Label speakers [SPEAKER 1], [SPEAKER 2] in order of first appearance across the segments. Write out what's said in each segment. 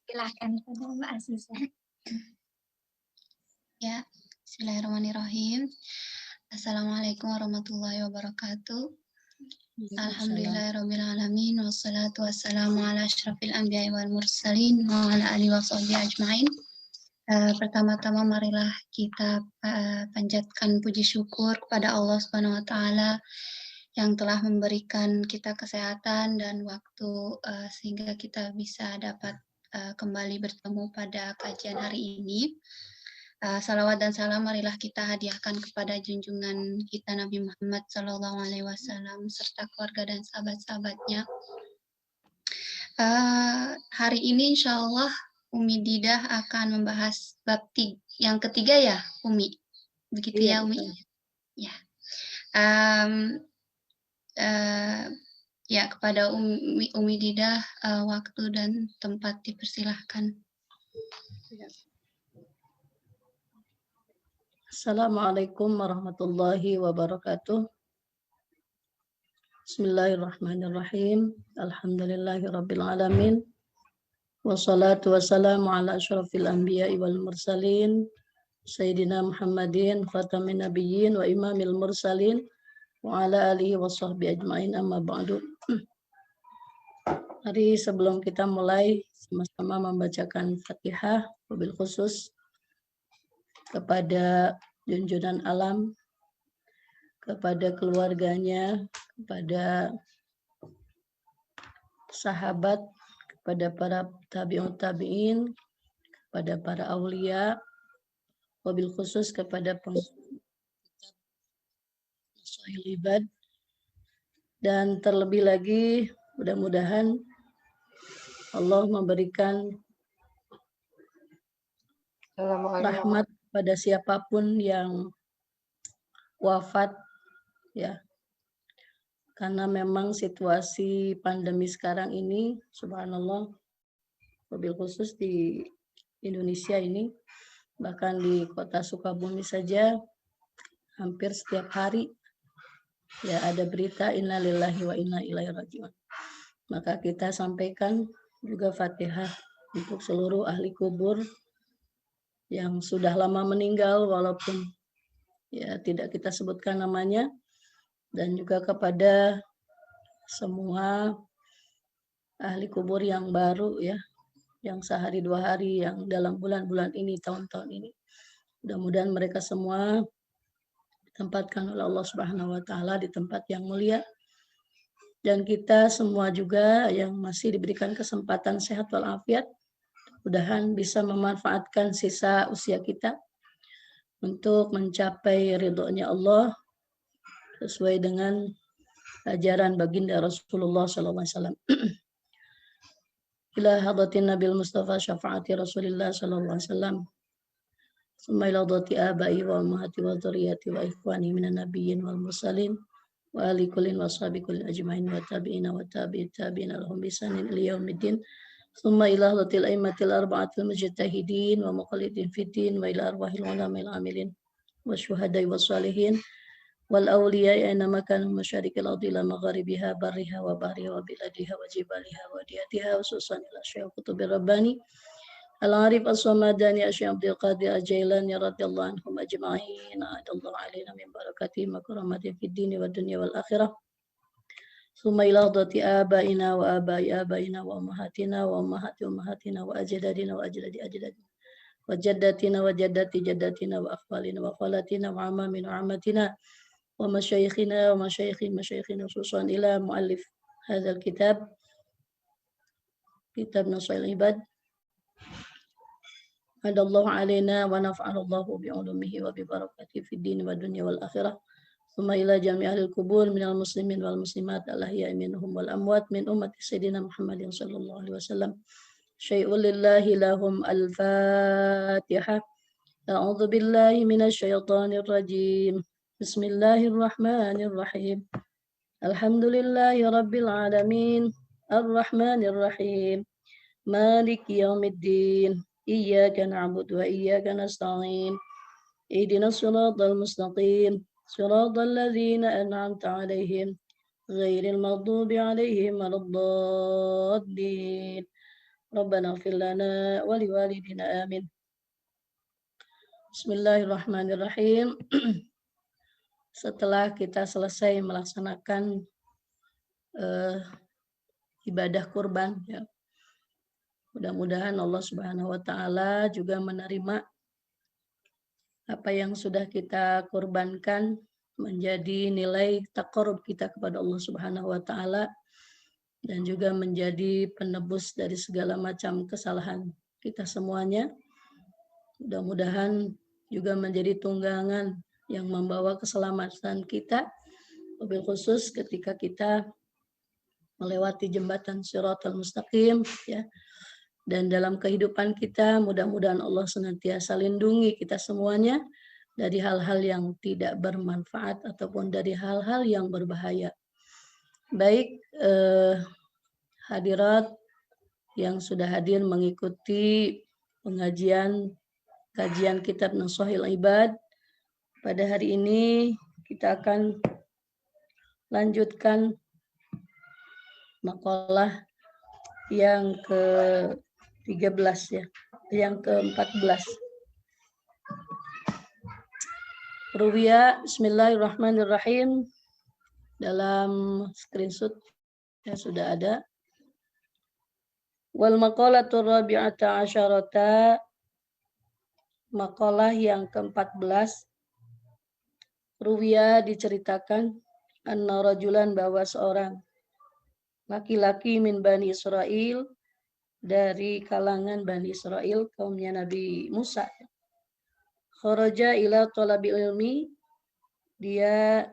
[SPEAKER 1] Silahkan Mbak Aziza.
[SPEAKER 2] Ya, bismillahirrahmanirrahim. Assalamualaikum warahmatullahi wabarakatuh. Alhamdulillahirrahmanirrahim. Wassalatu wassalamu ala asyrafil anbiya wal mursalin wa ala alihi wa sahbihi ajma'in. Pertama-tama marilah kita panjatkan puji syukur kepada Allah Subhanahu wa taala yang telah memberikan kita kesehatan dan waktu sehingga kita bisa dapat kembali bertemu pada kajian hari ini. Salawat dan salam marilah kita hadiahkan kepada junjungan kita Nabi Muhammad SAW serta keluarga dan sahabat-sahabatnya. Hari ini insya Allah Umi Didah akan membahas bab yang ketiga ya Umi, begitu ya Umi? Ya. Ya, kepada Umi Didah waktu dan tempat dipersilahkan.
[SPEAKER 3] Assalamualaikum warahmatullahi wabarakatuh. Bismillahirrahmanirrahim. Alhamdulillahirabbil alamin. Wassalatu wassalamu ala asyrafil anbiya'i wal mursalin Sayyidina Muhammadin khatamin nabiyyin wa imamil mursalin wa ala alihi wa sahbihi ajma'in, amma ba'du. Hari sebelum kita mulai sama-sama membacakan Fatihah, wabil khusus kepada junjungan alam, kepada keluarganya, kepada sahabat, kepada para tabi'in, kepada para aulia, wabil khusus kepada pengusaha ibad, dan terlebih lagi mudah-mudahan Allah memberikan rahmat pada siapapun yang wafat ya, karena memang situasi pandemi sekarang ini subhanallah, wabil khusus di Indonesia ini, bahkan di kota Sukabumi saja hampir setiap hari ya ada berita innalillahi wa inna ilaihi raji'un. Maka kita sampaikan juga Fatihah untuk seluruh ahli kubur yang sudah lama meninggal walaupun ya tidak kita sebutkan namanya, dan juga kepada semua ahli kubur yang baru ya, yang sehari dua hari, yang dalam bulan-bulan ini, tahun-tahun ini. Mudah-mudahan mereka semua ditempatkan oleh Allah Subhanahu wa taala di tempat yang mulia, dan kita semua juga yang masih diberikan kesempatan sehat walafiat, mudah-mudahan bisa memanfaatkan sisa usia kita untuk mencapai ridhonya Allah sesuai dengan ajaran baginda Rasulullah SAW. Ila hadratin Nabil Mustafa syafaati Rasulullah SAW. Summa ila hadrati abai wa ummahati wa dzurriyyati wa ikhwani minan nabiyyin wal mursalin wa ali kullin wa sahbi kullin ajma'in wa tabi'ina wa tabi'it tabi'ina lahum bisanin ila yaumiddin. Summa ila hadratil aimmatil arba'atil mujtahidin wa muqallidin fiddin wa ila arwahil ulama'il amilin wa syuhada'i wa salihin wal awliya'i aina kanu masyariqil ardi ila magharibiha barriha wa bahriha wa biladiha wa jibaliha wa diyatiha khususan ila syekh kutubir rabbani al-arif as-samadani Syekh Abdul Qadir Al-Jailani radhiyallahu anhum ajma'in. Adallahu alaina min barakatihi wa karamatin fid dini wad dunya wal akhirah. Summa ila hadrati abaina wa abai abaina wa ummahatina wa ummahati ummahatina wa ajdadina wa ajdadi ajdadina wa jaddatina wa jaddati jaddatina wa akhwalina wa khalatina wa amamina wa ammatina wa masyayikhina wa masyayikhina khususan ila muallif hadzal kitab, kitab Nasail Ibad. Adallahu alaina wa nafa'anallahu bi'ulumihi wa bibarakatihi fid dini wa dunya wal akhirah. Summa ila jami'il kubur minal muslimin wal muslimat al-ahya'i minhum wal amwat min ummati sayyidina Muhammadin sallallahu alaihi wasallam. Syai'un lillahi lahum al-Fatihah. A'udzu billahi minasy syaithanir rajim. Bismillahirrahmanirrahim. Alhamdulillahi rabbil alamin. Ar-Rahmanir Rahim. Maliki yaumiddin. Iyyaka na'budu wa iyyaka nasta'in. Ihdinas siratal mustaqim. Siratal ladzina an'amta 'alaihim ghairil maghdubi 'alaihim waladdallin. Rabbana ighfir lana wa liwalidina amin. Bismillahirrahmanirrahim. Setelah kita selesai melaksanakan ibadah kurban, ya, mudah-mudahan Allah Subhanahu wa Ta'ala juga menerima apa yang sudah kita kurbankan menjadi nilai taqarrub kita kepada Allah Subhanahu wa Ta'ala dan juga menjadi penebus dari segala macam kesalahan kita semuanya. Mudah-mudahan juga menjadi tunggangan yang membawa keselamatan kita, wabil khusus ketika kita melewati jembatan Shiratal Mustaqim, ya. Dan dalam kehidupan kita mudah-mudahan Allah senantiasa lindungi kita semuanya dari hal-hal yang tidak bermanfaat ataupun dari hal-hal yang berbahaya. Baik, hadirat yang sudah hadir mengikuti pengajian kajian kitab Nashahil Ibad, pada hari ini kita akan lanjutkan makalah yang ke-13 ya, yang ke-14. Ruwiya, bismillahirrahmanirrahim. Dalam screenshot ya sudah ada. Wal maqalatur rabi'ata asyarata, makalah yang ke-14. Ruwiya, diceritakan, anna rajulan, bahwa seorang laki-laki min Bani Israel, dari kalangan Bani Israel, kaumnya Nabi Musa. Kharaja ila talabil ilmi, dia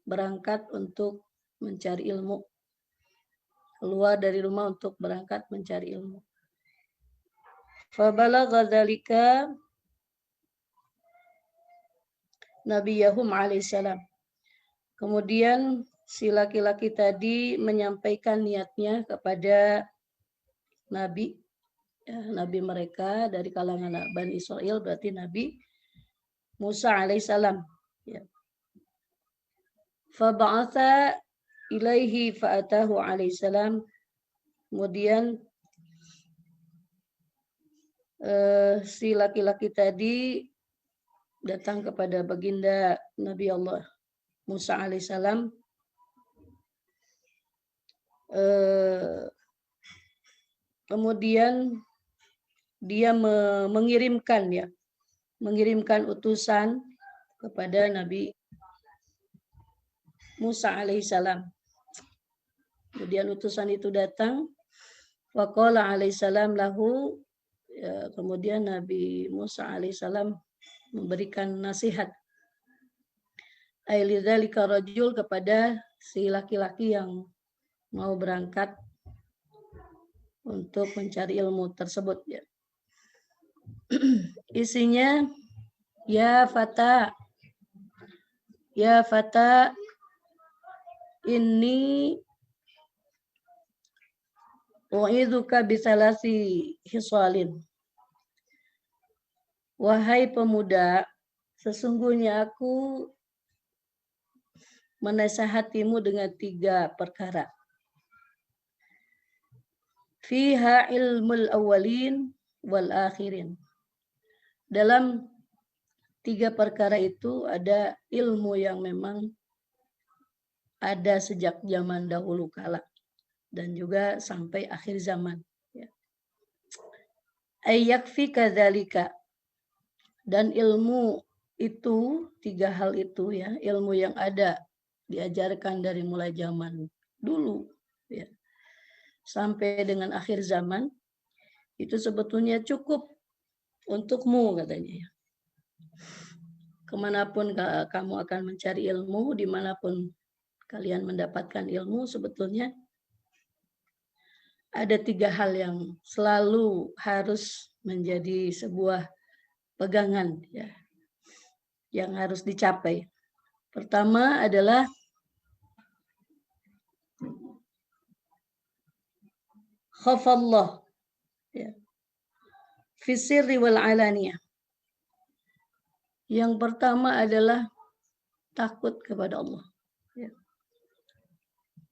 [SPEAKER 3] berangkat untuk mencari ilmu. Keluar dari rumah untuk berangkat mencari ilmu. Fabalagha dzalika Nabiyahum alaihissalam. Kemudian si laki-laki tadi menyampaikan niatnya kepada Nabi, ya, Nabi mereka dari kalangan Bani Israel, berarti Nabi Musa alaihissalam. Ya. Faba'atha ilaihi fa'atahu alaihissalam. Kemudian si laki-laki tadi datang kepada baginda Nabi Allah Musa alaihissalam. Kemudian dia mengirimkan utusan kepada Nabi Musa alaihissalam. Kemudian utusan itu datang, waqala alaihissalam lahu, ya, kemudian Nabi Musa alaihissalam memberikan nasihat ailidzalika rajul, kepada si laki-laki yang mau berangkat untuk mencari ilmu tersebut, ya. Isinya, ya fata inni u'idzuka bisalasi hisalin. Wahai pemuda, sesungguhnya aku menasihatimu dengan 3 perkara. Fiha ilmul awwalin wal akhirin. Dalam 3 perkara itu ada ilmu yang memang ada sejak zaman dahulu kala dan juga sampai akhir zaman. Ayyakfi kadzalika, dan ilmu itu 3 hal itu, ya, ilmu yang ada diajarkan dari mulai zaman dulu, ya, sampai dengan akhir zaman, itu sebetulnya cukup untukmu, katanya. Kemanapun kamu akan mencari ilmu, dimanapun kalian mendapatkan ilmu, sebetulnya ada 3 hal yang selalu harus menjadi sebuah pegangan, ya, yang harus dicapai. Pertama adalah khafallah, ya, fi sirri wal alaniyah. Yang pertama adalah takut kepada Allah. Ya.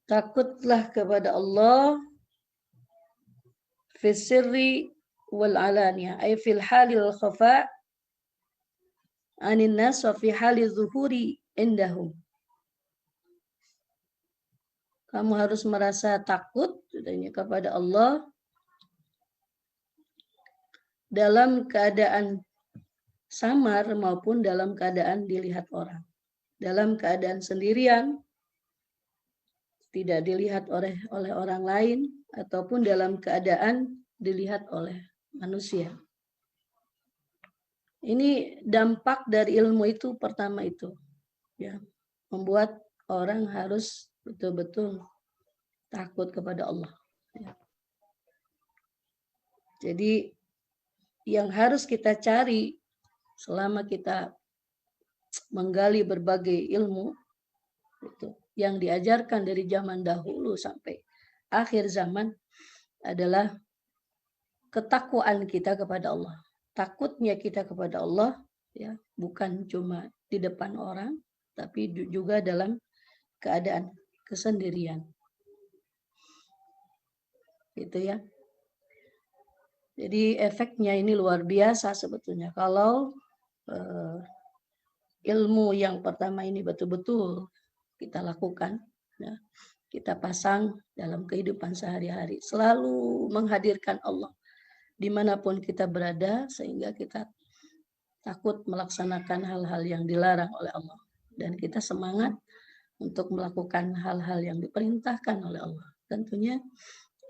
[SPEAKER 3] Takutlah kepada Allah fi sirri wal alaniya, ay fil halil khafa anin nas wa fi halil zuhuri indahum. Kamu harus merasa takut kepada Allah dalam keadaan samar maupun dalam keadaan dilihat orang. Dalam keadaan sendirian, tidak dilihat oleh orang lain, ataupun dalam keadaan dilihat oleh manusia. Ini dampak dari ilmu itu pertama itu, ya, membuat orang harus betul-betul takut kepada Allah. Ya. Jadi yang harus kita cari selama kita menggali berbagai ilmu itu yang diajarkan dari zaman dahulu sampai akhir zaman adalah ketakwaan kita kepada Allah. Takutnya kita kepada Allah, ya, bukan cuma di depan orang, tapi juga dalam keadaan kesendirian. Gitu ya. Jadi efeknya ini luar biasa sebetulnya. Kalau ilmu yang pertama ini betul-betul kita lakukan, ya, kita pasang dalam kehidupan sehari-hari, selalu menghadirkan Allah dimanapun kita berada, sehingga kita takut melaksanakan hal-hal yang dilarang oleh Allah, dan kita semangat untuk melakukan hal-hal yang diperintahkan oleh Allah. Tentunya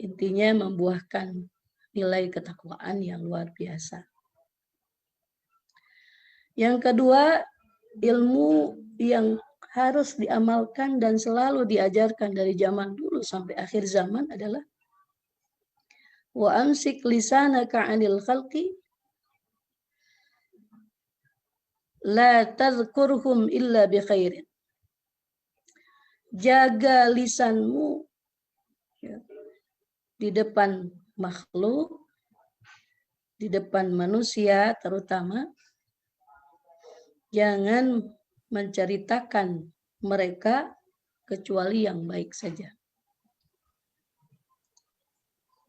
[SPEAKER 3] intinya membuahkan nilai ketakwaan yang luar biasa. Yang kedua, ilmu yang harus diamalkan dan selalu diajarkan dari zaman dulu sampai akhir zaman adalah wa amsik lisanaka 'anil khalqi la tadhkurhum illa bi khairin. Jaga lisanmu, ya, di depan makhluk, di depan manusia terutama, jangan menceritakan mereka kecuali yang baik saja.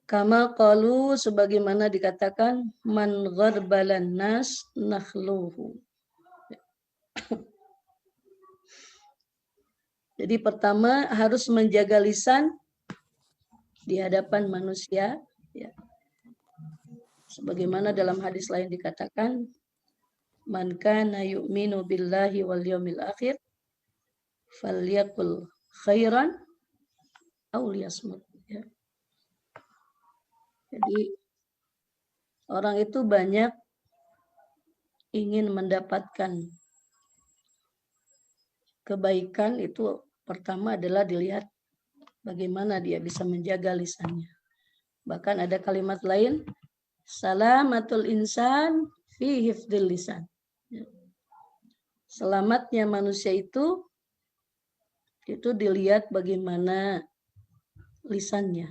[SPEAKER 3] Kama qalu, sebagaimana dikatakan, man gharbalan nas nakhluhu. Jadi pertama harus menjaga lisan di hadapan manusia, ya. Sebagaimana dalam hadis lain dikatakan, man kana yu'minu billahi wal yawmil akhir falyaqul khairan aw liyasmut, ya. Jadi orang itu banyak ingin mendapatkan kebaikan, itu pertama adalah dilihat bagaimana dia bisa menjaga lisannya. Bahkan ada kalimat lain, salamatul insan fi hifdzil lisan. Selamatnya manusia itu dilihat bagaimana lisannya,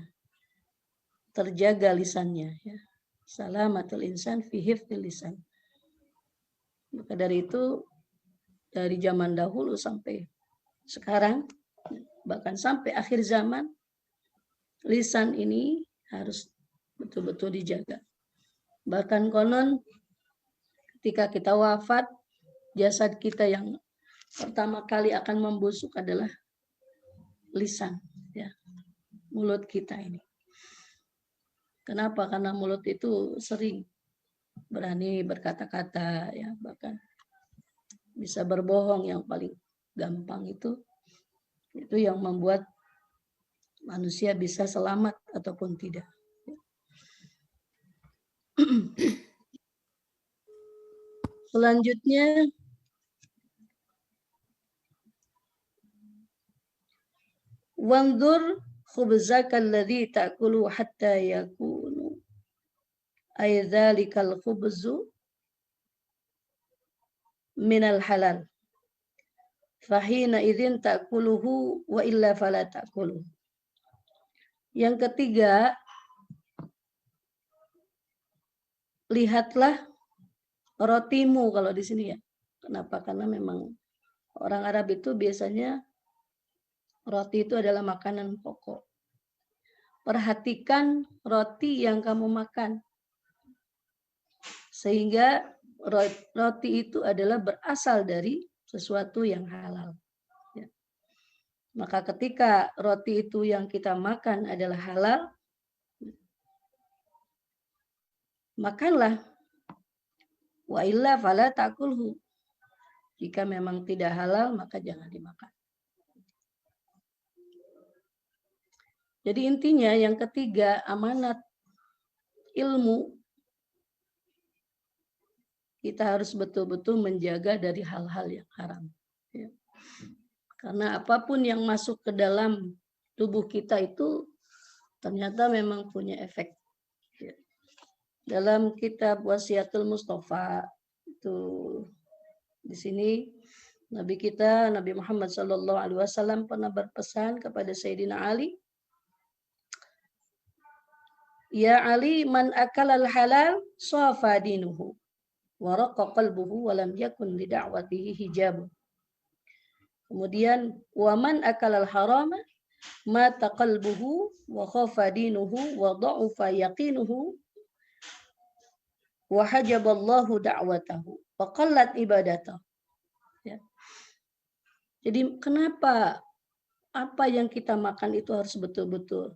[SPEAKER 3] terjaga lisannya, ya. Salamatul insan fi hifdzil lisan. Maka dari itu, dari zaman dahulu sampai sekarang, bahkan sampai akhir zaman, lisan ini harus betul-betul dijaga. Bahkan konon ketika kita wafat, jasad kita yang pertama kali akan membusuk adalah lisan, ya, mulut kita ini. Kenapa? Karena mulut itu sering berani berkata-kata, ya, bahkan bisa berbohong yang paling gampang itu yang membuat manusia bisa selamat ataupun tidak. Selanjutnya, wanzur khubzaka alladhi ta'kulu hatta yakunu ay dzalikal khubzu minal halal. Fahina idzin ta'kuluhu wa illa fala ta'kuluhu. Yang ketiga, lihatlah rotimu kalau di sini, ya. Kenapa? Karena memang orang Arab itu biasanya roti itu adalah makanan pokok. perhatikan roti yang kamu makan. Sehingga roti itu adalah berasal dari sesuatu yang halal. Ya. Maka ketika roti itu yang kita makan adalah halal, makanlah. Wa illa fala takulhu. Jika memang tidak halal, maka jangan dimakan. Jadi intinya yang ketiga, amanat ilmu. Kita harus betul-betul menjaga dari hal-hal yang haram. Ya. Karena apapun yang masuk ke dalam tubuh kita itu ternyata memang punya efek. Ya. Dalam kitab Wasiatul Mustafa itu di sini Nabi kita Nabi Muhammad SAW pernah berpesan kepada Sayyidina Ali, ya Ali, man akala al-halal safa dinuhu wa raqqa qalbuhu wa lam yakun li da'watihi hijab. Kemudian wa man akala al-harama mata qalbuhu wa khafa dinuhu wa dha'ufa yaqinuhu wa hajaballahu da'watahu wa qallat ibadatahu. Ya. Jadi kenapa apa yang kita makan itu harus betul-betul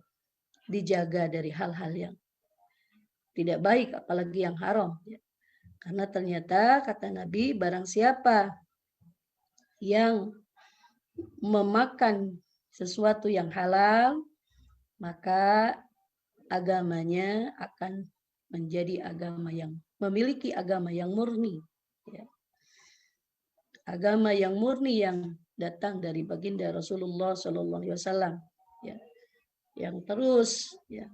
[SPEAKER 3] dijaga dari hal-hal yang tidak baik, apalagi yang haram. Ya. Karena ternyata kata Nabi, barang siapa yang memakan sesuatu yang halal, maka agamanya akan menjadi agama yang memiliki agama yang murni. Ya. Agama yang murni yang datang dari baginda Rasulullah SAW. Ya. Yang terus ya,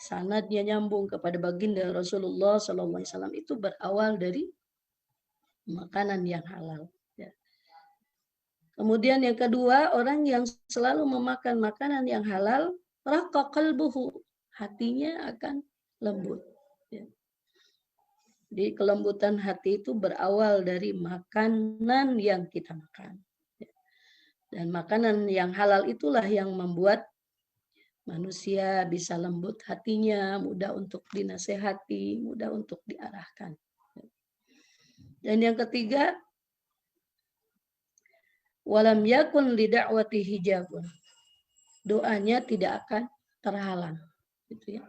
[SPEAKER 3] sanadnya nyambung kepada baginda Rasulullah SAW itu berawal dari makanan yang halal. Ya. Kemudian yang kedua, orang yang selalu memakan makanan yang halal, raqqa qalbuhu, hatinya akan lembut. Ya. Jadi kelembutan hati itu berawal dari makanan yang kita makan. Ya. Dan makanan yang halal itulah yang membuat manusia bisa lembut hatinya, mudah untuk dinasehati, mudah untuk diarahkan. Dan yang ketiga, walam yakun li da'wati hijabun. Doanya tidak akan terhalang. Gitu ya.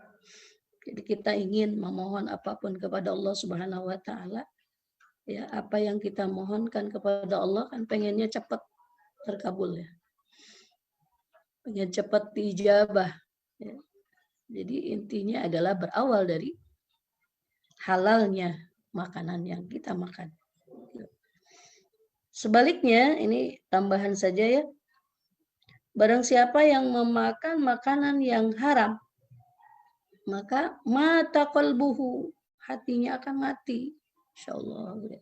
[SPEAKER 3] Jadi kita ingin memohon apapun kepada Allah Subhanahu wa taala, ya, apa yang kita mohonkan kepada Allah kan pengennya cepat terkabul ya. Pengen cepat diijabah. Ya. Jadi intinya adalah berawal dari halalnya makanan yang kita makan. Sebaliknya, ini tambahan saja ya. Barang siapa yang memakan makanan yang haram, maka mata qalbuhu, hatinya akan mati. Insyaallah.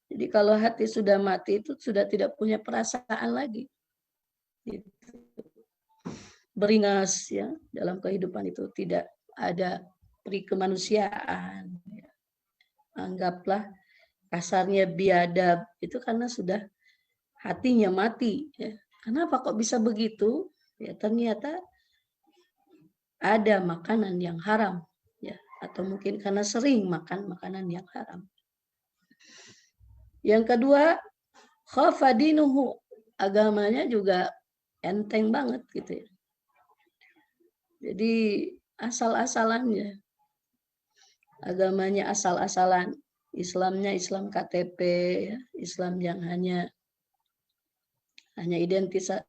[SPEAKER 3] Jadi kalau hati sudah mati itu sudah tidak punya perasaan lagi. Gitu. Beringas ya dalam kehidupan itu, tidak ada peri kemanusiaan. Ya. Anggaplah kasarnya biadab itu karena sudah hatinya mati. Ya. Kenapa kok bisa begitu? Ya ternyata ada makanan yang haram, ya, atau mungkin karena sering makan makanan yang haram. Yang kedua, khafa dinuhu, agamanya juga enteng banget gitu ya. Jadi asal-asalannya, agamanya asal-asalan, Islamnya Islam KTP, ya. Islam yang hanya identitas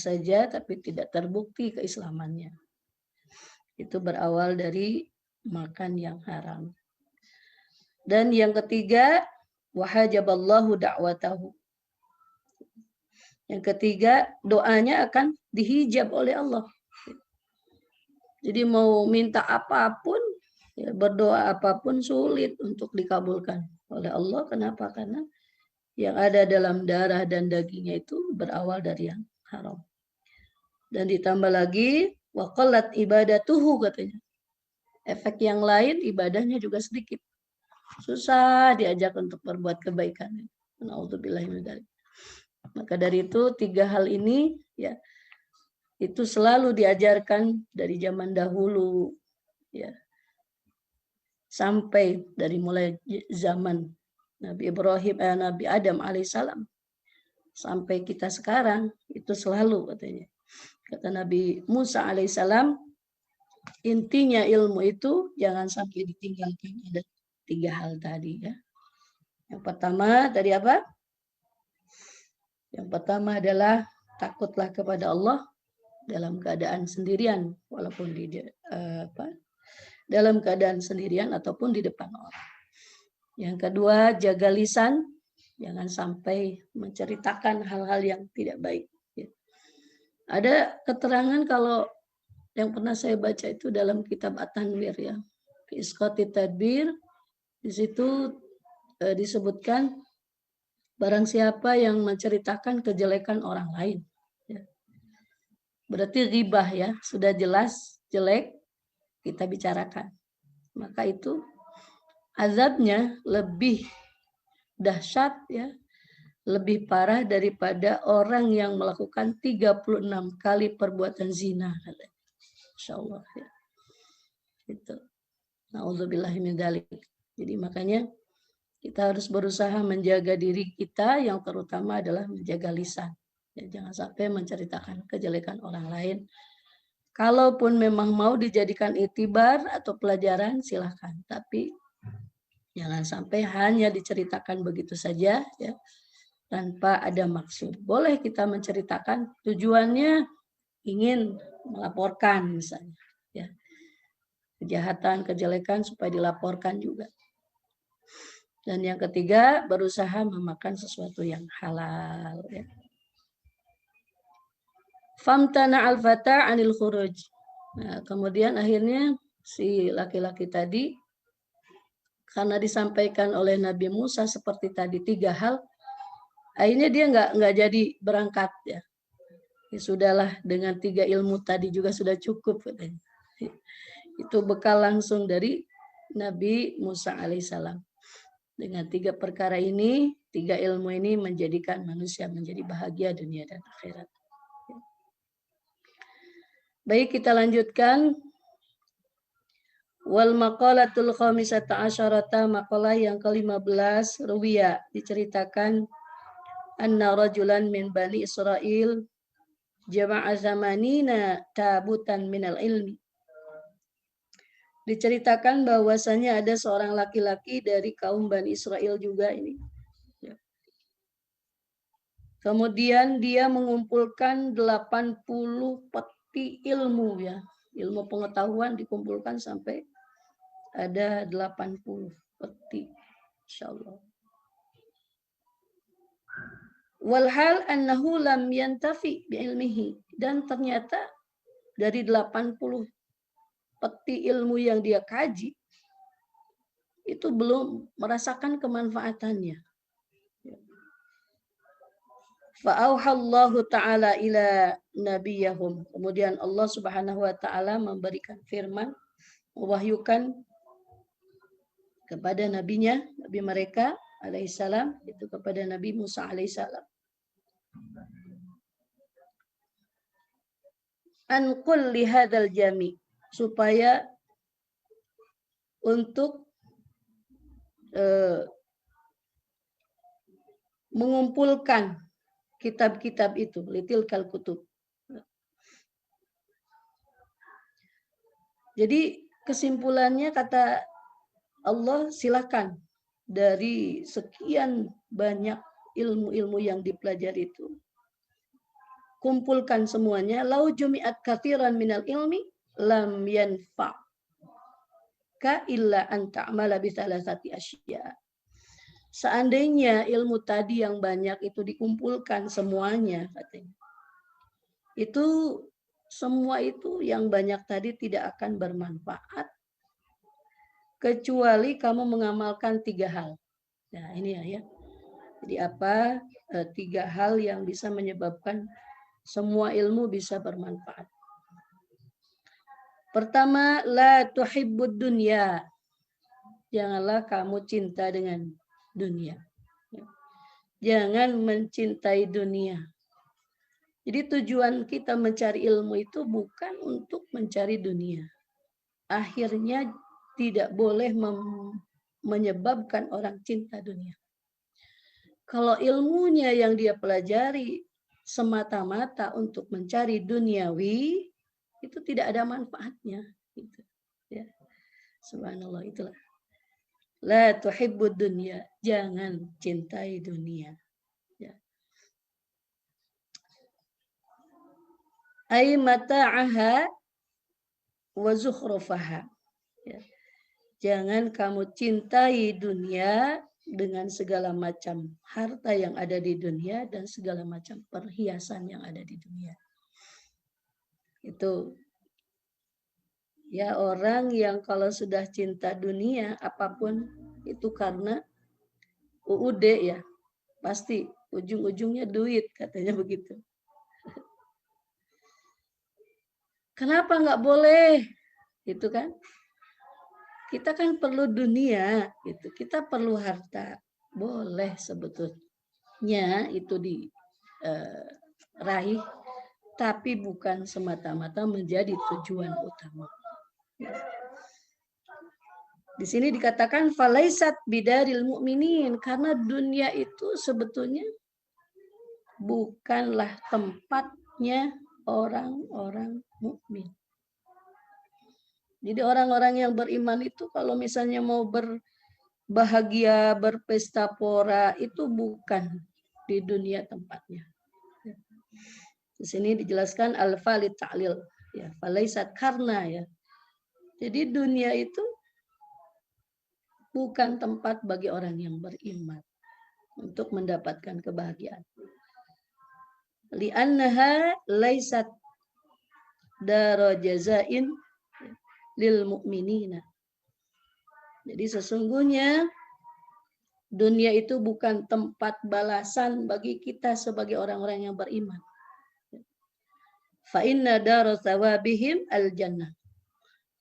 [SPEAKER 3] saja, tapi tidak terbukti keislamannya. Itu berawal dari makan yang haram. Dan yang ketiga, wahajaballahu da'watahu. Yang ketiga, doanya akan dihijab oleh Allah. Jadi mau minta apapun, ya, berdoa apapun sulit untuk dikabulkan oleh Allah. Kenapa? Karena yang ada dalam darah dan dagingnya itu berawal dari yang haram. Dan ditambah lagi, wa qallat ibadatuhu katanya. Efek yang lain, ibadahnya juga sedikit. Susah diajak untuk berbuat kebaikan. Na'udzubillahi min dzalik. Maka dari itu 3 hal ini ya itu selalu diajarkan dari zaman dahulu, ya, sampai dari mulai zaman Nabi Ibrahim, Nabi Adam alaihissalam sampai kita sekarang, itu selalu katanya. Kata Nabi Musa alaihissalam, intinya ilmu itu jangan sampai ditinggalkan. Ada 3 hal tadi, ya. Yang pertama tadi apa? Yang pertama adalah takutlah kepada Allah dalam keadaan sendirian, walaupun dalam keadaan sendirian ataupun di depan orang. Yang kedua, jaga lisan, jangan sampai menceritakan hal-hal yang tidak baik. Ada keterangan kalau yang pernah saya baca itu dalam kitab At-Tanwir, ya, Isqati Tadbir, di situ disebutkan barang siapa yang menceritakan kejelekan orang lain, ya, berarti ghibah, ya, sudah jelas jelek kita bicarakan, maka itu azabnya lebih dahsyat, ya, lebih parah daripada orang yang melakukan 36 kali perbuatan zina. Insya Allah, ya. Itu. Na'udzubillahi min dzalik. Jadi makanya kita harus berusaha menjaga diri kita, yang terutama adalah menjaga lisan. Ya, jangan sampai menceritakan kejelekan orang lain. Kalaupun memang mau dijadikan itibar atau pelajaran, silahkan. Tapi jangan sampai hanya diceritakan begitu saja, ya, tanpa ada maksud. Boleh kita menceritakan tujuannya ingin melaporkan misalnya, ya, kejahatan, kejelekan supaya dilaporkan juga. Dan yang ketiga, berusaha memakan sesuatu yang halal, ya. Famtana al-fata 'anil khuruj. Nah, kemudian akhirnya si laki-laki tadi, karena disampaikan oleh Nabi Musa seperti tadi 3 hal, akhirnya dia nggak jadi berangkat, ya. Ya sudahlah, dengan 3 ilmu tadi juga sudah cukup katanya. Itu bekal langsung dari Nabi Musa alaihissalam. Dengan 3 perkara ini, 3 ilmu ini menjadikan manusia menjadi bahagia dunia dan akhirat. Baik, kita lanjutkan. Wal maqalatul khamisata asyarata, maqalah yang ke-15, ruwiya, diceritakan anna rajulan min bani Israel jama'a zamanina tabutan minal ilmi. Diceritakan bahwasanya ada seorang laki-laki dari kaum Bani Israel juga ini. Kemudian dia mengumpulkan 80 peti ilmu, ya. Ilmu pengetahuan dikumpulkan sampai ada 80 peti. Insyaallah. Walhal annahu lam yantafi bi'ilmihi. Dan ternyata dari 80 peti ilmu yang dia kaji, itu belum merasakan kemanfaatannya. Fa'auhallahu ta'ala ila nabiyahum. Kemudian Allah subhanahu wa ta'ala memberikan firman, mewahyukan kepada nabinya, nabi mereka alaihissalam, itu kepada Nabi Musa alaihissalam. An kulli hadzal jami', supaya untuk mengumpulkan kitab-kitab itu, litilkal kutub. Jadi kesimpulannya kata Allah, silakan dari sekian banyak ilmu-ilmu yang dipelajari itu, kumpulkan semuanya. Lau jumi'at katsiran minal ilmi lam yanfa' ka illa an ta'mala bi thalathati asya. Seandainya ilmu tadi yang banyak itu dikumpulkan semuanya, katanya, itu semua itu yang banyak tadi tidak akan bermanfaat kecuali kamu mengamalkan 3 hal. Nah, ini ya. Jadi apa 3 hal yang bisa menyebabkan semua ilmu bisa bermanfaat. Pertama, la tuhibbud dunya. Janganlah kamu cinta dengan dunia. Jangan mencintai dunia. Jadi tujuan kita mencari ilmu itu bukan untuk mencari dunia. Akhirnya tidak boleh menyebabkan orang cinta dunia. Kalau ilmunya yang dia pelajari semata-mata untuk mencari duniawi, itu tidak ada manfaatnya. Gitu. Ya. Subhanallah, itulah. La tuhibbud dunya, jangan cintai dunia. Ya. Ay mata'aha wa zukhrufaha. Ya. Jangan kamu cintai dunia dengan segala macam harta yang ada di dunia dan segala macam perhiasan yang ada di dunia. Itu ya, orang yang kalau sudah cinta dunia apapun itu karena UUD ya, pasti ujung-ujungnya duit, katanya begitu. Kenapa nggak boleh? Itu kan? Kita kan perlu dunia, gitu. Kita perlu harta. Boleh sebetulnya itu diraih, tapi bukan semata-mata menjadi tujuan utama. Di sini dikatakan falaisat bidaril mu'minin, karena dunia itu sebetulnya bukanlah tempatnya orang-orang mukmin. Jadi orang-orang yang beriman itu kalau misalnya mau berbahagia, berpesta pora, itu bukan di dunia tempatnya. Di sini dijelaskan alfa li ta'lil, ya, falaisat, karena ya. Jadi dunia itu bukan tempat bagi orang yang beriman untuk mendapatkan kebahagiaan. Li'annaha laisat dara jazain lil mu'minina. Jadi sesungguhnya dunia itu bukan tempat balasan bagi kita sebagai orang-orang yang beriman. Fa inna dara thawabihim al-jannah.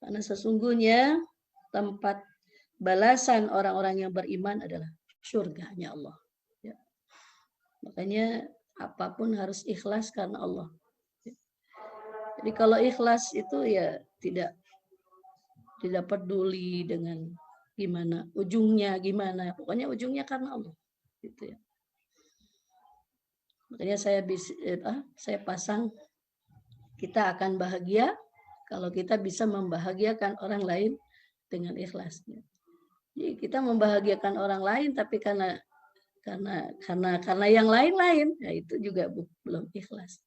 [SPEAKER 3] Karena sesungguhnya tempat balasan orang-orang yang beriman adalah surganya Allah. Ya. Makanya apapun harus ikhlas karena Allah. Jadi kalau ikhlas itu ya tidak peduli dengan gimana ujungnya, gimana, pokoknya ujungnya karena Allah, gitu ya. Makanya saya pasang, kita akan bahagia kalau kita bisa membahagiakan orang lain dengan ikhlasnya. Jadi kita membahagiakan orang lain tapi karena yang lain-lain, ya itu juga belum ikhlas.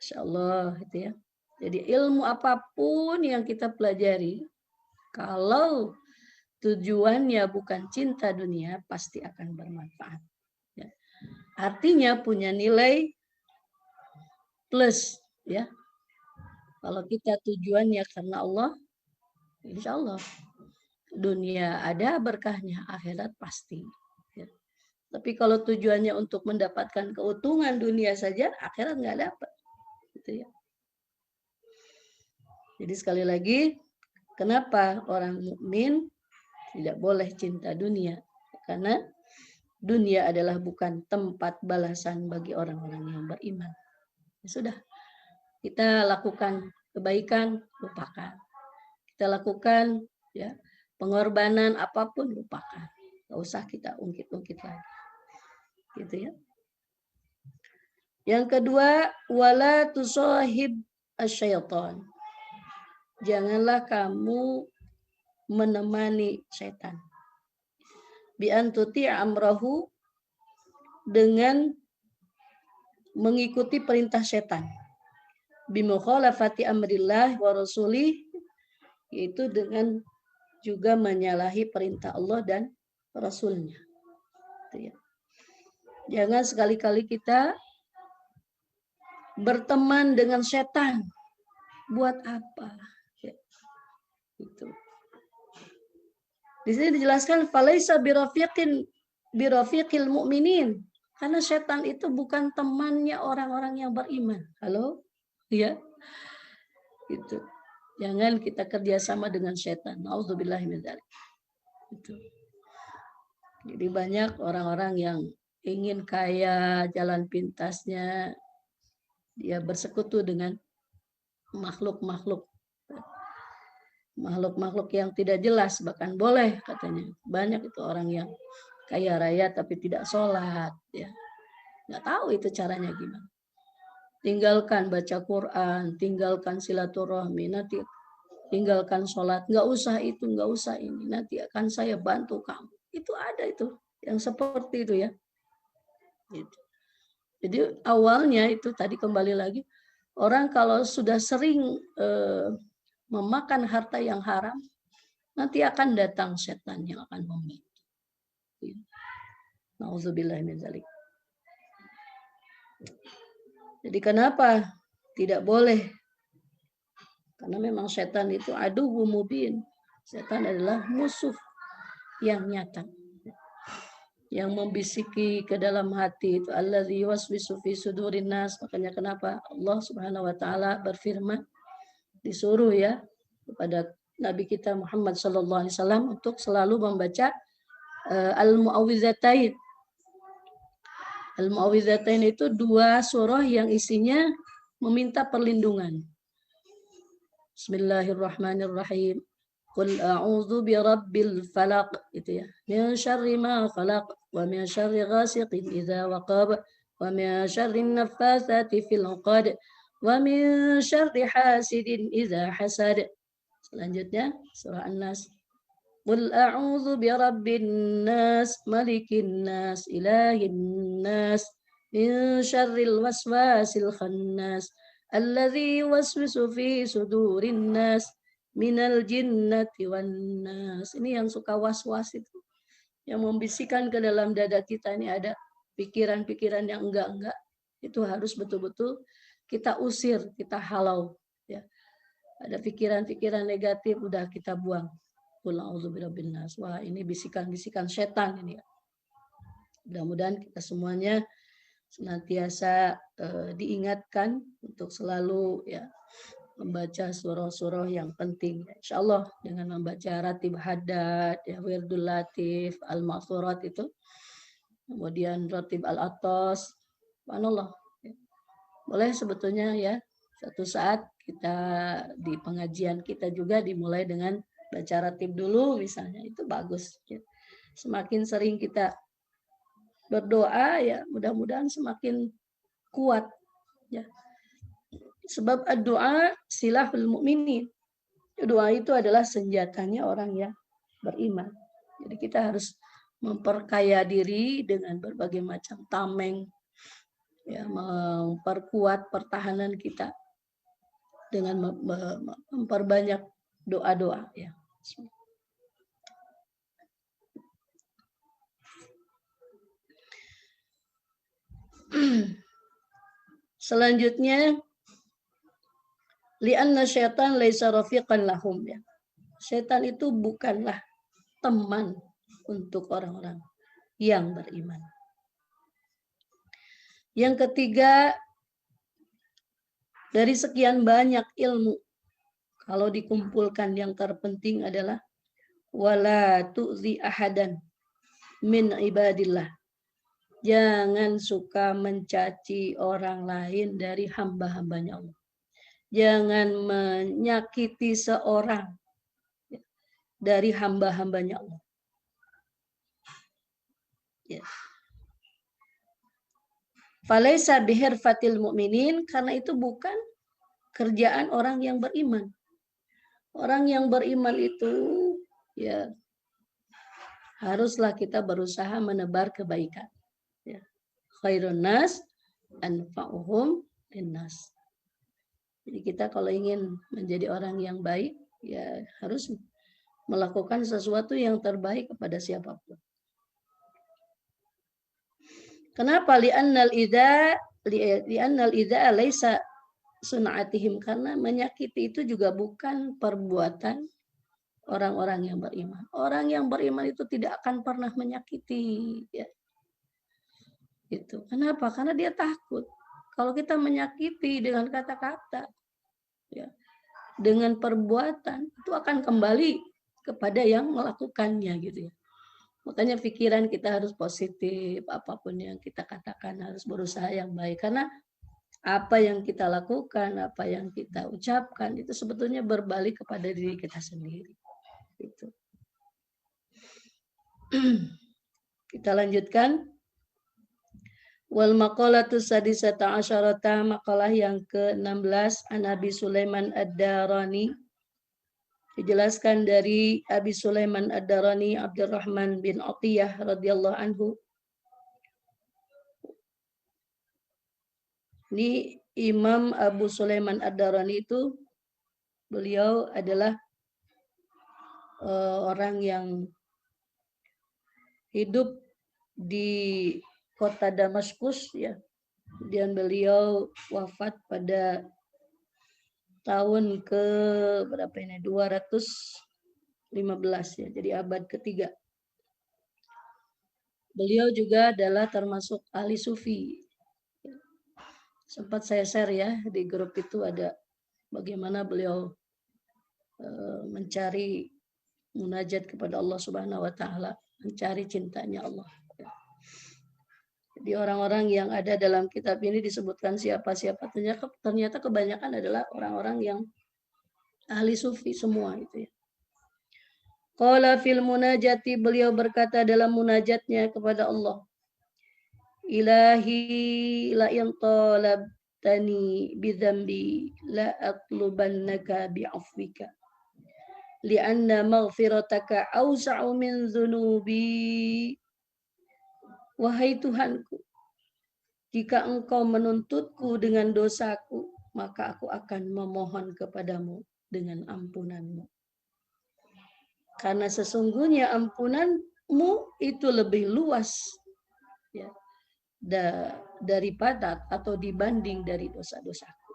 [SPEAKER 3] Masya Allah, gitu ya. Jadi ilmu apapun yang kita pelajari, kalau tujuannya bukan cinta dunia, pasti akan bermanfaat. Ya. Artinya punya nilai plus, ya. Kalau kita tujuannya karena Allah, insya Allah dunia ada berkahnya, akhirat pasti. Ya. Tapi kalau tujuannya untuk mendapatkan keuntungan dunia saja, akhirat nggak dapat. Gitu ya. Jadi sekali lagi, kenapa orang mukmin tidak boleh cinta dunia? Karena dunia adalah bukan tempat balasan bagi orang-orang yang beriman. Ya sudah, kita lakukan kebaikan, lupakan. Kita lakukan ya pengorbanan apapun, lupakan. Gak usah kita ungkit-ungkit lagi. Gitu ya. Yang kedua, wala tusahib asyaitan. Janganlah kamu menemani setan. Bi antuti amrahu, dengan mengikuti perintah setan. Bi mukhalafati amrillah wa rasulih, yaitu dengan juga menyalahi perintah Allah dan Rasulnya. Itu ya. Jangan sekali-kali kita berteman dengan setan. Buat apa? Ya. Itu. Di sini dijelaskan falaisa birafiqil mu'minin. Karena setan itu bukan temannya orang-orang yang beriman. Halo? Ya. Itu. Jangan kita kerjasama dengan setan. Nauzubillahi min dzalik. Itu. Jadi banyak orang-orang yang ingin kaya, jalan pintasnya dia bersekutu dengan makhluk-makhluk yang tidak jelas, bahkan boleh katanya. Banyak itu orang yang kaya raya tapi tidak sholat, ya. Nggak tahu itu caranya gimana. Tinggalkan baca Quran, tinggalkan silaturahmi, nanti tinggalkan sholat, nggak usah itu, nggak usah ini, nanti akan saya bantu kamu. Itu ada itu, yang seperti itu ya. Gitu. Jadi awalnya itu tadi kembali lagi, orang kalau sudah sering memakan harta yang haram, nanti akan datang setan yang akan membantu. Nauzubillah min dzalik. Jadi kenapa tidak boleh? Karena memang setan itu aduwwum mubin. Setan adalah musuh yang nyata. Yang membisiki ke dalam hati itu alladzi waswisu fi sudurin nas. Makanya kenapa Allah Subhanahu wa taala berfirman disuruh ya kepada Nabi kita Muhammad sallallahu alaihi wasallam untuk selalu membaca al-mu'awwidzatain. Al-mu'awwidzatain itu 2 surah yang isinya meminta perlindungan. Bismillahirrahmanirrahim. Qul a'udzu birabbil falaq, itu ya. Min syarri ma khalaq wa min syarri ghasiqin idza waqab wa min syarri naffatsati fil 'uqad wa min syarri hasidin idza hasad. Selanjutnya surah An-Nas. Qul a'udzu birabbin nas, malikin nas, ilahin nas, min syarril waswasil khannas, alladzi waswisu fi sudurin nas, minal jinnati wan nas. Ini yang suka was-was itu. Yang membisikkan ke dalam dada kita ini ada pikiran-pikiran yang enggak-enggak. Itu harus betul-betul kita usir, kita halau. Ya. Ada pikiran-pikiran negatif, udah kita buang. Wah, ini bisikan-bisikan setan ini. Mudah-mudahan kita semuanya senantiasa diingatkan untuk selalu ya membaca surah-surah yang penting. Insya Allah dengan membaca ratib haddad, ya, wirdul latif, al-ma'thurat itu, kemudian ratib al-atas, subhanallah. Boleh sebetulnya ya satu saat kita di pengajian kita juga dimulai dengan baca ratib dulu misalnya, itu bagus. Ya. Semakin sering kita berdoa ya mudah-mudahan semakin kuat. Ya. Sebab doa silahul mukminin. Doa itu adalah senjatanya orang yang beriman. Jadi kita harus memperkaya diri dengan berbagai macam tameng, ya, memperkuat pertahanan kita dengan memperbanyak doa-doa. Ya. Selanjutnya, li'anna syaitan laisa rafiqan lahum, ya. Syaitan itu bukanlah teman untuk orang-orang yang beriman. Yang ketiga, dari sekian banyak ilmu, kalau dikumpulkan yang terpenting adalah wala tu'zi ahadan min ibadillah. Jangan suka mencaci orang lain dari hamba-hambanya Allah. Jangan menyakiti seorang dari hamba-hambanya Allah. Ya. Falaisa bihirfatil mu'minin, karena itu bukan kerjaan orang yang beriman. Orang yang beriman itu ya haruslah kita berusaha menebar kebaikan. Ya. Khairun nas anfa'uhum linnas. Jadi kita kalau ingin menjadi orang yang baik, ya harus melakukan sesuatu yang terbaik kepada siapapun. Kenapa? Li'annal idza laisa sun'atihim, karena menyakiti itu juga bukan perbuatan orang-orang yang beriman. Orang yang beriman itu tidak akan pernah menyakiti, ya. Itu. Kenapa? Karena dia takut. Kalau kita menyakiti dengan kata-kata, ya, dengan perbuatan, itu akan kembali kepada yang melakukannya, gitu ya. Makanya pikiran kita harus positif, apapun yang kita katakan harus berusaha yang baik. Karena apa yang kita lakukan, apa yang kita ucapkan itu sebetulnya berbalik kepada diri kita sendiri. Gitu. Kita lanjutkan. Wal maqalatu sadisata asyarata, makalah yang ke-16 an Abi Sulaiman Ad-Darani. Dijelaskan dari Abi Sulaiman Ad-Darani Abdurrahman bin Atiyah radhiyallahu anhu. Ini Imam Abu Sulaiman Ad-Darani itu beliau adalah orang yang hidup di kota Damaskus ya. Dan beliau wafat pada tahun ke berapa ini? 215 ya. Jadi abad ketiga. Beliau juga adalah termasuk ahli sufi. Sempat saya share ya di grup itu ada bagaimana beliau mencari munajat kepada Allah Subhanahu wa taala, mencari cintanya Allah. Jadi orang-orang yang ada dalam kitab ini disebutkan siapa-siapa, ternyata kebanyakan adalah orang-orang yang ahli sufi semua itu ya. Qala fil munajati, beliau berkata dalam munajatnya kepada Allah, Ilahi la in talabtani bidzambi la atlubannaka bi'afwika li'anna maghfirataka awsa'u min dzunubi. Wahai Tuhanku, jika engkau menuntutku dengan dosaku, maka aku akan memohon kepadamu dengan ampunanmu. Karena sesungguhnya ampunanmu itu lebih luas ya, daripada atau dibanding dari dosa-dosaku.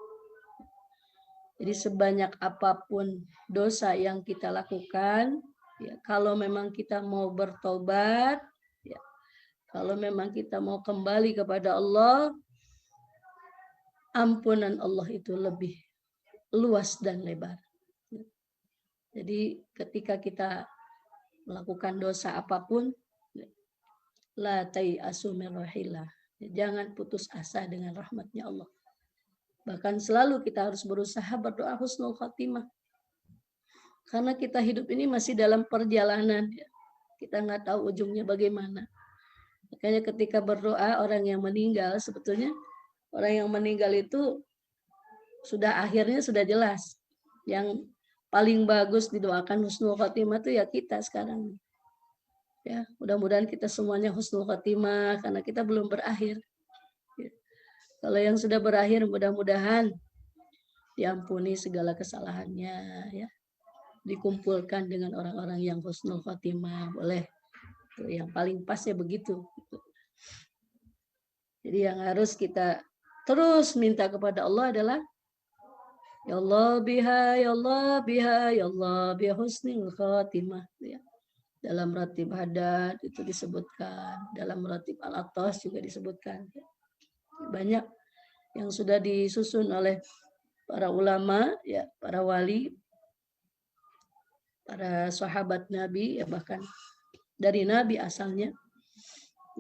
[SPEAKER 3] Jadi sebanyak apapun dosa yang kita lakukan, ya, kalau memang kita mau bertobat, ya, kalau memang kita mau kembali kepada Allah, ampunan Allah itu lebih luas dan lebar. Jadi ketika kita melakukan dosa apapun, la tai'asu min rahillah. Jangan putus asa dengan rahmatnya Allah. Bahkan selalu kita harus berusaha berdoa husnul khatimah. Karena kita hidup ini masih dalam perjalanan. Kita nggak tahu ujungnya bagaimana. Makanya ketika berdoa orang yang meninggal, sebetulnya orang yang meninggal itu sudah akhirnya sudah jelas. Yang paling bagus didoakan husnul khatimah itu ya kita sekarang. Ya, mudah-mudahan kita semuanya husnul khatimah karena kita belum berakhir. Ya. Kalau yang sudah berakhir mudah-mudahan diampuni segala kesalahannya ya. Dikumpulkan dengan orang-orang yang husnul khatimah, boleh. Itu yang paling pasnya begitu. Jadi yang harus kita terus minta kepada Allah adalah ya Allah biha, ya Allah biha, ya Allah biha husnul khatimah. Ya. Dalam ratib haddad itu disebutkan, dalam ratib al-atas juga disebutkan. Banyak yang sudah disusun oleh para ulama, ya, para wali, para sahabat Nabi, ya bahkan dari Nabi asalnya.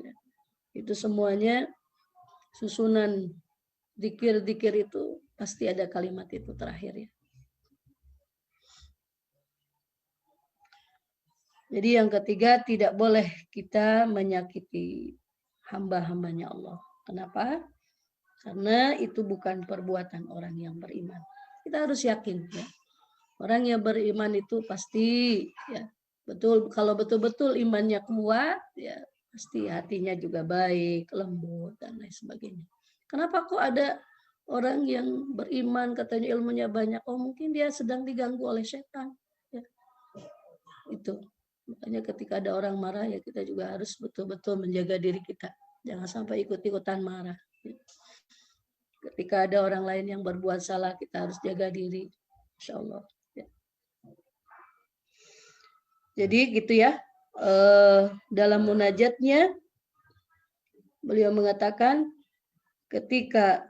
[SPEAKER 3] Ya. Itu semuanya susunan zikir-zikir itu pasti ada kalimat itu terakhir ya. Jadi yang ketiga, tidak boleh kita menyakiti hamba-hambanya Allah. Kenapa? Karena itu bukan perbuatan orang yang beriman. Kita harus yakin ya. Orang yang beriman itu pasti ya betul, kalau betul-betul imannya kuat ya pasti hatinya juga baik, lembut dan lain sebagainya. Kenapa kok ada orang yang beriman katanya ilmunya banyak? Oh mungkin dia sedang diganggu oleh setan. Ya. Itu. Makanya ketika ada orang marah ya kita juga harus betul-betul menjaga diri kita. Jangan sampai ikut-ikutan marah. Ketika ada orang lain yang berbuat salah kita harus jaga diri. Insya Allah. Ya. Jadi gitu ya. Dalam munajatnya beliau mengatakan ketika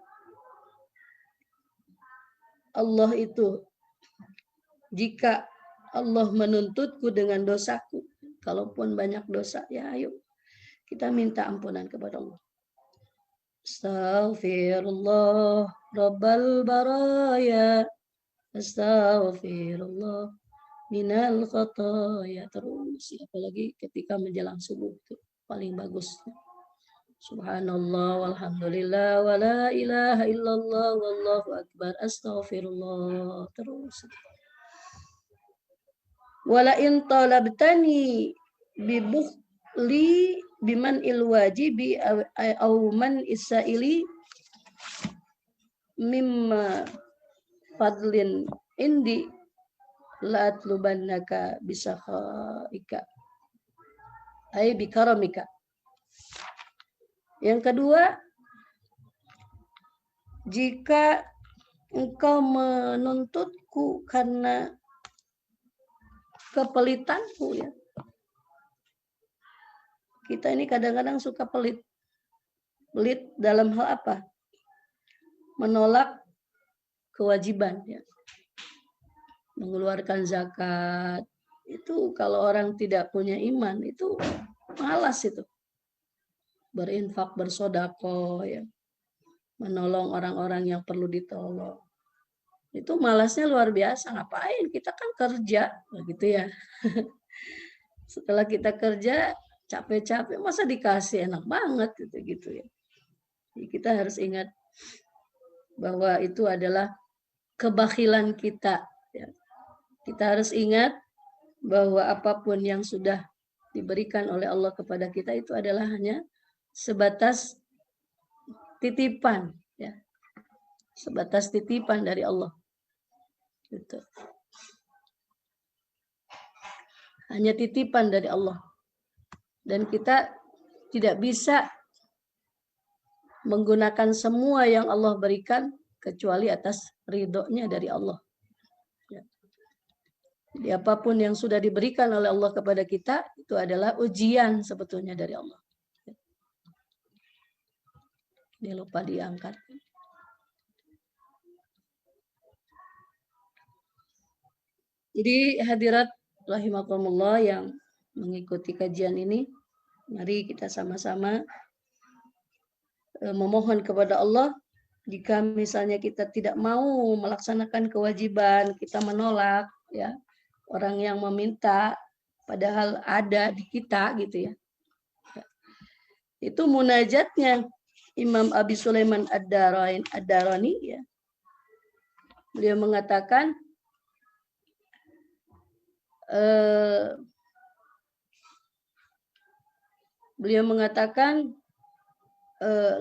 [SPEAKER 3] Allah itu jika Allah menuntutku dengan dosaku, kalaupun banyak dosa, ya ayo kita minta ampunan kepada Allah. Astaghfirullah Rabbal baraya. Astaghfirullah minal khataya. Terus apalagi ketika menjelang subuh itu paling bagus. Subhanallah walhamdulillah wa la ilaha illallah wallahu akbar. Astaghfirullah. Terus. Wala in talabtani bibukhli biman ilwajibi au man isaili mimma fadlin indi la atlubannaka bisakhaika ay bikaramika. Yang kedua, jika engkau menuntutku karena kepelitanku, ya. Kita ini kadang-kadang suka pelit. Pelit dalam hal apa? Menolak kewajiban, ya. Mengeluarkan zakat. Itu kalau orang tidak punya iman, itu malas itu. Berinfak, bersodako, ya. Menolong orang-orang yang perlu ditolong. Itu malasnya luar biasa. Ngapain? Kita kan kerja, begitu ya. Setelah kita kerja, capek-capek, masa dikasih, enak banget gitu ya. Jadi kita harus ingat bahwa itu adalah kebakhilan kita. Ya. Kita harus ingat bahwa apapun yang sudah diberikan oleh Allah kepada kita itu adalah hanya sebatas titipan, ya. Sebatas titipan dari Allah. Gitu. Hanya titipan dari Allah. Dan kita tidak bisa menggunakan semua yang Allah berikan kecuali atas ridhonya dari Allah. Ya. Jadi apapun yang sudah diberikan oleh Allah kepada kita itu adalah ujian sebetulnya dari Allah. Dia lupa diangkat. Jadi hadirat rahimakumullah yang mengikuti kajian ini, mari kita sama-sama memohon kepada Allah. Jika misalnya kita tidak mau melaksanakan kewajiban, kita menolak, ya, orang yang meminta padahal ada di kita, gitu ya. Itu munajatnya Imam Abi Sulaiman Ad-Darani, ya. Beliau mengatakan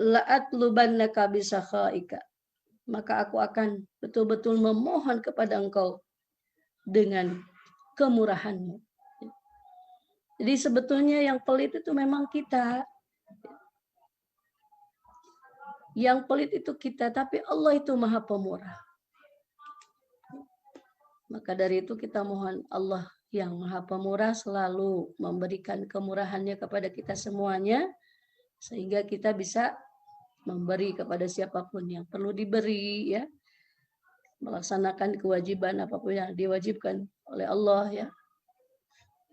[SPEAKER 3] la'atlubannaka bisakhaika, maka aku akan betul-betul memohon kepada engkau dengan kemurahanmu. Jadi sebetulnya yang pelit itu memang kita. Yang pelit itu kita, tapi Allah itu Maha Pemurah. Maka dari itu kita mohon Allah yang Maha Pemurah selalu memberikan kemurahannya kepada kita semuanya, sehingga kita bisa memberi kepada siapapun yang perlu diberi, ya, melaksanakan kewajiban apapun yang diwajibkan oleh Allah, ya,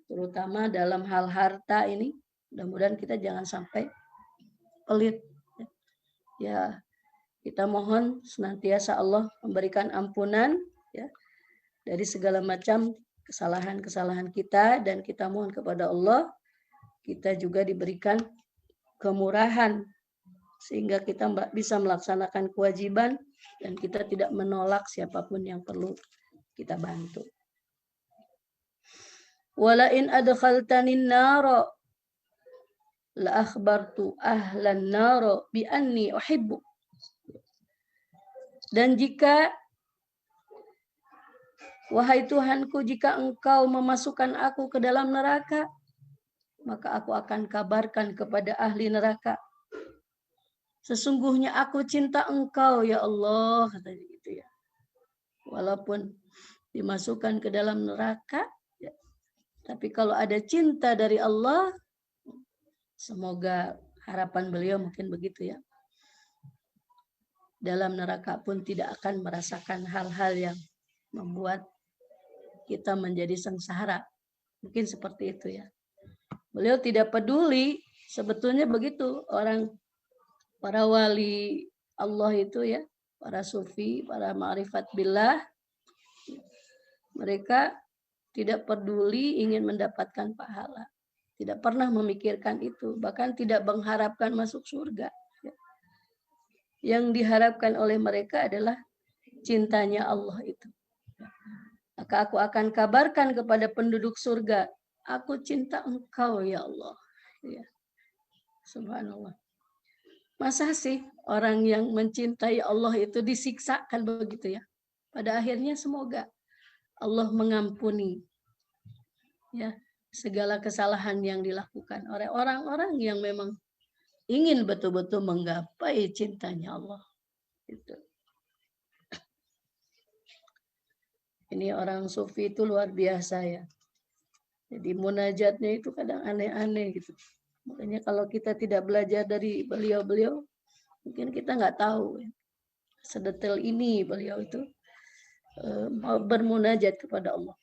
[SPEAKER 3] terutama dalam hal harta ini. Mudah-mudahan kita jangan sampai pelit, ya. Kita mohon senantiasa Allah memberikan ampunan, ya, dari segala macam kesalahan-kesalahan kita, dan kita mohon kepada Allah kita juga diberikan kemurahan sehingga kita bisa melaksanakan kewajiban dan kita tidak menolak siapapun yang perlu kita bantu. Wala in adkhaltanin nara la akhbartu ahlan nara bi anni uhibbu. Dan jika, wahai Tuhanku, jika engkau memasukkan aku ke dalam neraka, maka aku akan kabarkan kepada ahli neraka, sesungguhnya aku cinta engkau ya Allah, katanya gitu ya. Walaupun dimasukkan ke dalam neraka, ya, tapi kalau ada cinta dari Allah, semoga harapan beliau mungkin begitu ya. Dalam neraka pun tidak akan merasakan hal-hal yang membuat kita menjadi sengsara. Mungkin seperti itu ya. Beliau tidak peduli, sebetulnya begitu. Orang para wali Allah itu ya, para sufi, para ma'rifat billah, mereka tidak peduli ingin mendapatkan pahala. Tidak pernah memikirkan itu, bahkan tidak mengharapkan masuk surga. Yang diharapkan oleh mereka adalah cintanya Allah itu. Maka aku akan kabarkan kepada penduduk surga, aku cinta engkau ya Allah. Ya. Subhanallah. Masa sih orang yang mencintai Allah itu disiksakan begitu ya? Pada akhirnya semoga Allah mengampuni ya segala kesalahan yang dilakukan oleh orang-orang yang memang ingin betul-betul menggapai cintanya Allah. Itu. Ini orang sufi itu luar biasa ya. Jadi munajatnya itu kadang aneh-aneh gitu. Makanya kalau kita tidak belajar dari beliau-beliau, mungkin kita nggak tahu ya. Sedetail ini beliau itu bermunajat kepada Allah.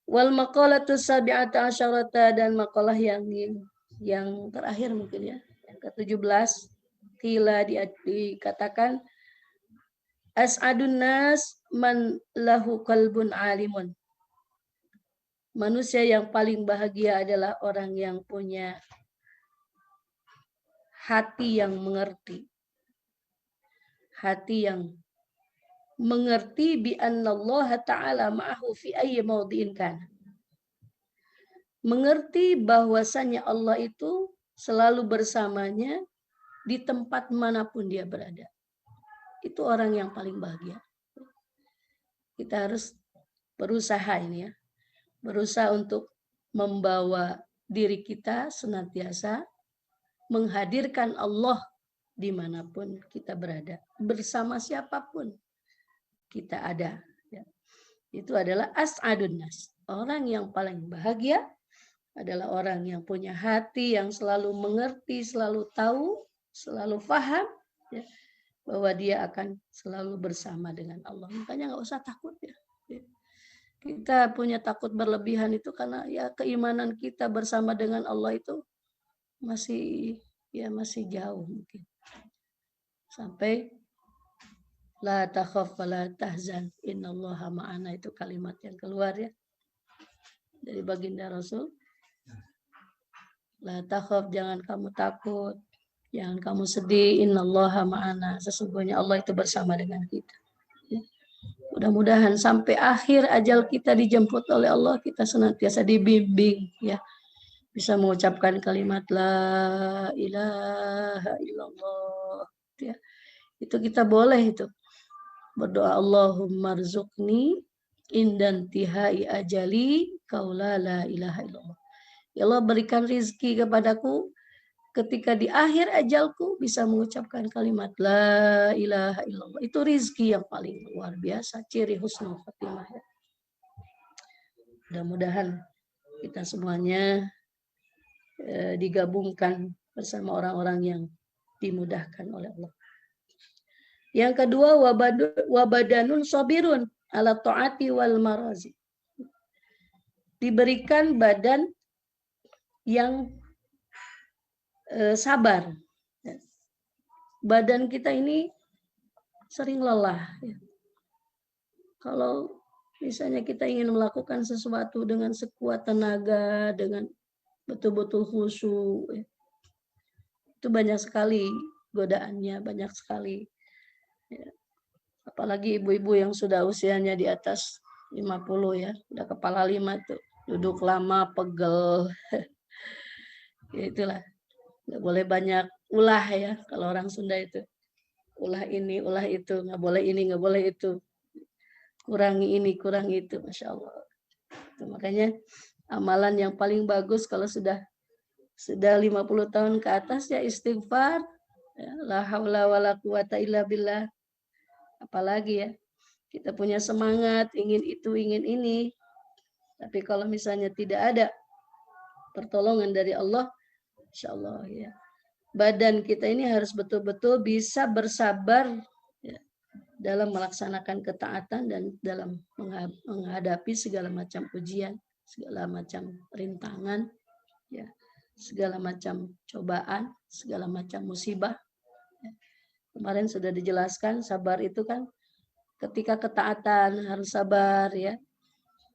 [SPEAKER 3] Wal maqalatu sabi'ata asyarata, dan maqalah yang terakhir mungkin ya, yang ke-17, qila dikatakan as'adun nas man lahu qalbun alimun. Manusia yang paling bahagia adalah orang yang punya hati yang mengerti. Hati yang mengerti bi annallaha ta'ala ma'ahu fi ayyi mawdi'in kana. Mengerti bahwasanya Allah itu selalu bersamanya di tempat manapun dia berada. Itu orang yang paling bahagia. Kita harus berusaha ini ya. Berusaha untuk membawa diri kita senantiasa menghadirkan Allah dimanapun kita berada. Bersama siapapun kita ada. Ya. Itu adalah as'adun nas. Orang yang paling bahagia adalah orang yang punya hati yang selalu mengerti, selalu tahu, selalu paham ya, bahwa dia akan selalu bersama dengan Allah. Makanya nggak usah takut ya. Kita punya takut berlebihan itu karena ya keimanan kita bersama dengan Allah itu masih jauh mungkin. Sampai la takhaf wa la tahzan innallaha ma'ana, itu kalimat yang keluar ya dari baginda Rasul. La takhaf, jangan kamu takut, jangan kamu sedih, innallaha ma'ana, sesungguhnya Allah itu bersama dengan kita. Ya. Mudah-mudahan sampai akhir ajal kita dijemput oleh Allah, kita senantiasa dibimbing ya, bisa mengucapkan kalimat la ilaha illallah ya. Itu kita boleh itu berdoa, Allahumma rzuqni indan tihai ajali kaula la ilaha illallah. Ya Allah, berikan rizki kepadaku ketika di akhir ajalku bisa mengucapkan kalimat la ilaha illallah. Itu rizki yang paling luar biasa, ciri husnul khatimah ya. Mudah-mudahan kita semuanya digabungkan bersama orang-orang yang dimudahkan oleh Allah. Yang kedua, wabadanun sabirun ala ta'ati wal marazi. Diberikan badan yang sabar. Badan kita ini sering lelah. Ya. Kalau misalnya kita ingin melakukan sesuatu dengan sekuat tenaga, dengan betul-betul khusyuk, ya, itu banyak sekali godaannya, banyak sekali. Ya. Apalagi ibu-ibu yang sudah usianya di atas 50 ya, udah kepala 5 tuh, duduk lama, pegel. Ya itulah, nggak boleh banyak ulah ya, kalau orang Sunda itu. Ulah ini, ulah itu, nggak boleh ini, nggak boleh itu. Kurangi ini, kurangi itu, Masya Allah. Itu makanya amalan yang paling bagus kalau sudah 50 tahun ke atas ya istighfar, ya, la haula wala quwata illa billah. Apalagi ya, kita punya semangat, ingin itu, ingin ini. Tapi kalau misalnya tidak ada pertolongan dari Allah, insya Allah ya, badan kita ini harus betul-betul bisa bersabar ya, dalam melaksanakan ketaatan dan dalam menghadapi segala macam ujian, segala macam rintangan. Ya. segala macam cobaan, segala macam musibah. Kemarin sudah dijelaskan, sabar itu kan ketika ketaatan harus sabar ya.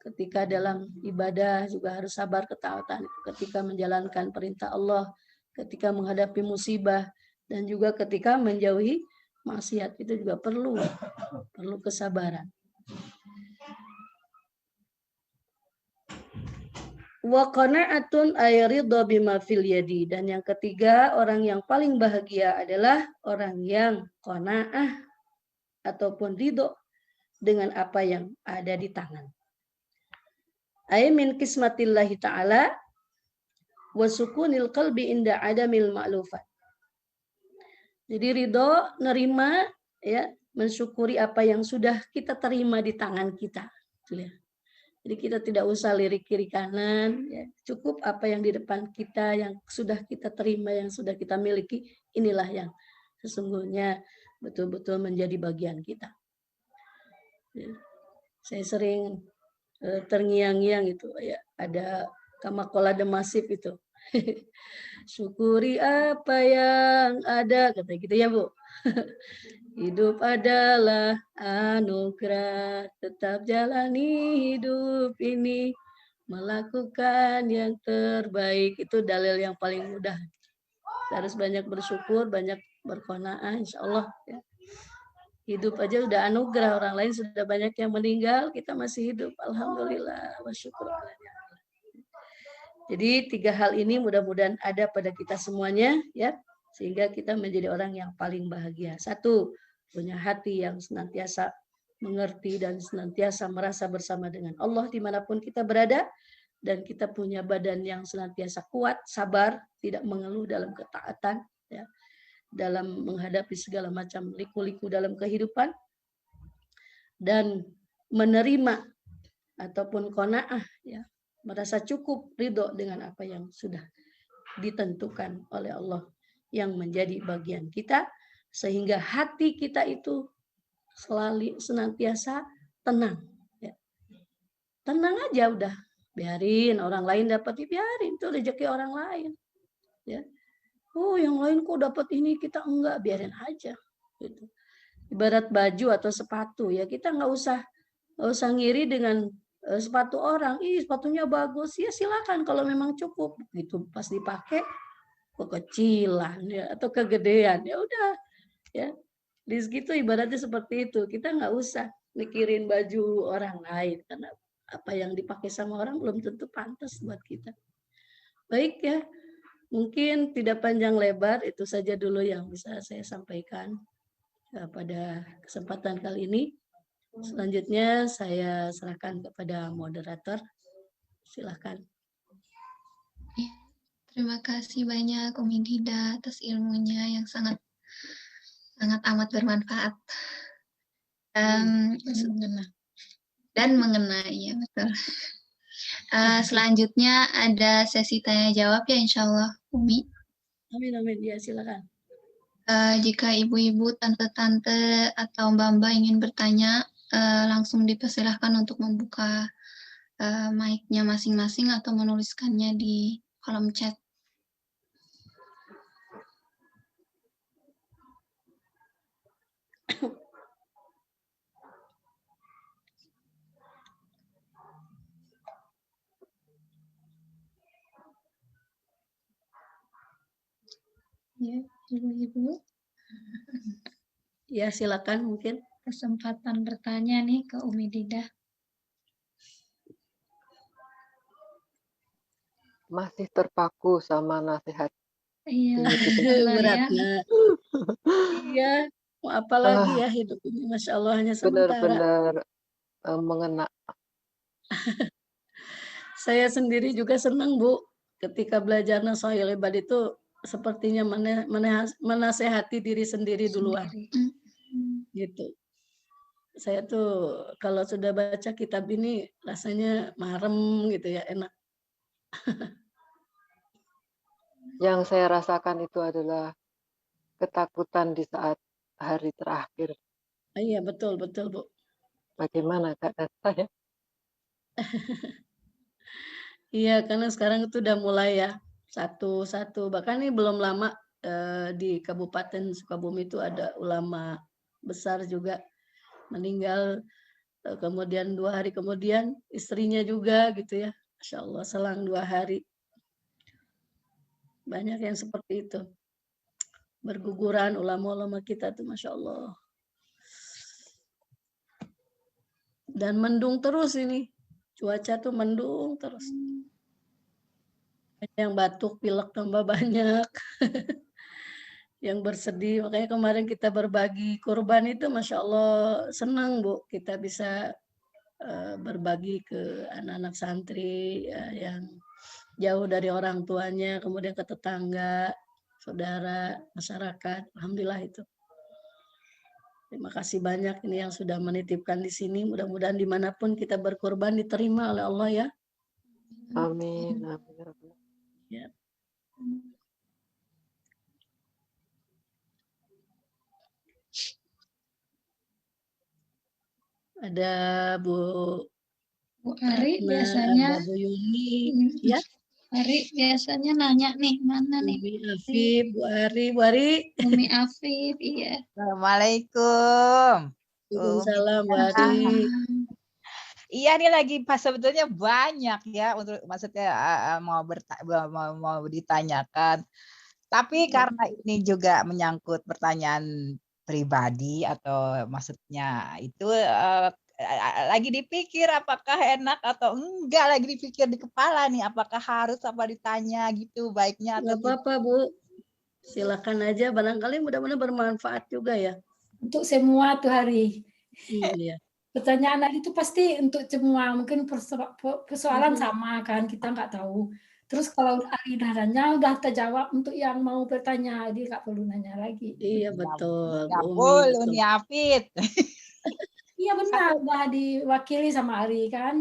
[SPEAKER 3] Ketika dalam ibadah juga harus sabar ketaatan. Ketika menjalankan perintah Allah, ketika menghadapi musibah, dan juga ketika menjauhi maksiat itu juga perlu kesabaran. Wa qana'atun ay ridha bima fil yadi, dan yang ketiga, orang yang paling bahagia adalah orang yang qanaah ataupun ridho dengan apa yang ada di tangan. Ay min kismatillahi ta'ala wa sukunil qalbi inda adamil ma'lufat. Jadi ridho, nerima, ya, mensyukuri apa yang sudah kita terima di tangan kita. Jadi kita tidak usah lirik kiri kanan, ya. Cukup apa yang di depan kita, yang sudah kita terima, yang sudah kita miliki, inilah yang sesungguhnya betul-betul menjadi bagian kita. Ya. Saya sering terngiang-ngiang itu, ya, ada kamakola demasif itu. Syukuri apa yang ada, kata gitu ya Bu. Hidup adalah anugerah, tetap jalani hidup ini, melakukan yang terbaik. Itu dalil yang paling mudah. Kita harus banyak bersyukur, banyak berqanaah, insya Allah. Ya. Hidup aja udah anugerah, orang lain sudah banyak yang meninggal, kita masih hidup. Alhamdulillah, wa syukur. Jadi 3 hal ini mudah-mudahan ada pada kita semuanya, ya, sehingga kita menjadi orang yang paling bahagia. 1, punya hati yang senantiasa mengerti dan senantiasa merasa bersama dengan Allah dimanapun kita berada, dan kita punya badan yang senantiasa kuat, sabar, tidak mengeluh dalam ketaatan, ya, dalam menghadapi segala macam liku-liku dalam kehidupan, dan menerima ataupun qanaah, ya, merasa cukup, ridho dengan apa yang sudah ditentukan oleh Allah yang menjadi bagian kita, sehingga hati kita itu selalu senantiasa tenang. Ya. Tenang aja udah, biarin orang lain dapat, biarin, itu rezeki orang lain. Ya. Oh, yang lain kok dapat ini, kita enggak, biarin aja. Gitu. Ibarat baju atau sepatu, ya kita nggak usah ngiri dengan sepatu orang. Ih, sepatunya bagus, ya silakan kalau memang cukup. Gitu pas dipakai kekecilan, ya, atau kegedean, ya udah, ya. Rezeki itu ibaratnya seperti itu. Kita nggak usah mikirin baju orang lain, karena apa yang dipakai sama orang belum tentu pantas buat kita. Baik ya, mungkin tidak panjang lebar, itu saja dulu yang bisa saya sampaikan pada kesempatan kali ini. Selanjutnya saya serahkan kepada moderator. Silakan.
[SPEAKER 2] Terima kasih banyak Umi Dida atas ilmunya yang sangat amat bermanfaat. Dan mengena, ya betul. Selanjutnya ada sesi tanya jawab ya, insya Allah, Umi.
[SPEAKER 3] Amin, amin. Ya, silakan.
[SPEAKER 2] Jika ibu-ibu, tante-tante, atau mbak-mbak ingin bertanya, langsung dipersilahkan untuk membuka mic-nya masing-masing atau menuliskannya di kolom chat.
[SPEAKER 1] Ya, ibu-ibu.
[SPEAKER 3] Ya, silakan mungkin.
[SPEAKER 1] Kesempatan bertanya nih ke Umi Dida.
[SPEAKER 4] Masih terpaku sama nasihat.
[SPEAKER 1] Iya,
[SPEAKER 3] beratnya. Iya, mau apa lagi ya hidup ini, Masya Allah, hanya sementara.
[SPEAKER 4] Benar-benar mengena.
[SPEAKER 3] Saya sendiri juga senang, Bu, ketika belajar Nashahil Ibad itu sepertinya menasehati diri sendiri duluan. Gitu. Saya tuh kalau sudah baca kitab ini rasanya marem gitu ya, enak.
[SPEAKER 4] Yang saya rasakan itu adalah ketakutan di saat hari terakhir.
[SPEAKER 3] Iya, betul, betul, Bu.
[SPEAKER 4] Bagaimana keadaan saya?
[SPEAKER 3] Iya, karena sekarang itu udah mulai ya, satu-satu. Bahkan ini belum lama di Kabupaten Sukabumi itu ada ulama besar juga meninggal. Kemudian 2 hari kemudian istrinya juga gitu ya. Masya Allah, selang 2 hari. Banyak yang seperti itu. Berguguran ulama-ulama kita tuh Masya Allah. Dan mendung terus ini. Cuaca tuh mendung terus. Yang batuk, pilek tambah banyak. Yang bersedih. Makanya kemarin kita berbagi kurban itu Masya Allah senang Bu. Kita bisa berbagi ke anak-anak santri yang jauh dari orang tuanya, kemudian ke tetangga, saudara, masyarakat. Alhamdulillah itu. Terima kasih banyak ini yang sudah menitipkan di sini. Mudah-mudahan dimanapun kita berkorban diterima oleh Allah ya.
[SPEAKER 4] Amin. Amin.
[SPEAKER 3] Ya. Ada Bu
[SPEAKER 1] Ari
[SPEAKER 3] Nah,
[SPEAKER 1] biasanya,
[SPEAKER 3] ada Bu Yuni, ya.
[SPEAKER 1] Ari biasanya nanya nih, mana nih?
[SPEAKER 3] Umi Afif, Bu Ari,
[SPEAKER 1] Umi Afif, iya.
[SPEAKER 5] Assalamualaikum.
[SPEAKER 3] Waalaikumsalam Bu Ari.
[SPEAKER 5] Iya ini lagi pas sebetulnya banyak ya untuk maksudnya mau ditanyakan. Tapi karena ini juga menyangkut pertanyaan pribadi atau maksudnya itu lagi dipikir apakah enak atau enggak, lagi dipikir di kepala nih apakah harus apa ditanya gitu baiknya atau
[SPEAKER 3] Nggak apa-apa Bu, silakan aja. Barangkali mudah-mudahan bermanfaat juga ya.
[SPEAKER 6] Untuk semua tuh Hari.
[SPEAKER 3] Iya.
[SPEAKER 6] Pertanyaan Ari itu pasti untuk semua, mungkin persoalan sama kan, kita nggak tahu. Terus kalau Ari udah nanya, udah terjawab untuk yang mau bertanya, dia nggak perlu nanya lagi.
[SPEAKER 3] Iya betul.
[SPEAKER 5] Ya
[SPEAKER 3] Bu Umi,
[SPEAKER 5] boleh
[SPEAKER 3] betul.
[SPEAKER 5] nih Afid.
[SPEAKER 6] Iya benar, udah diwakili sama Ari kan.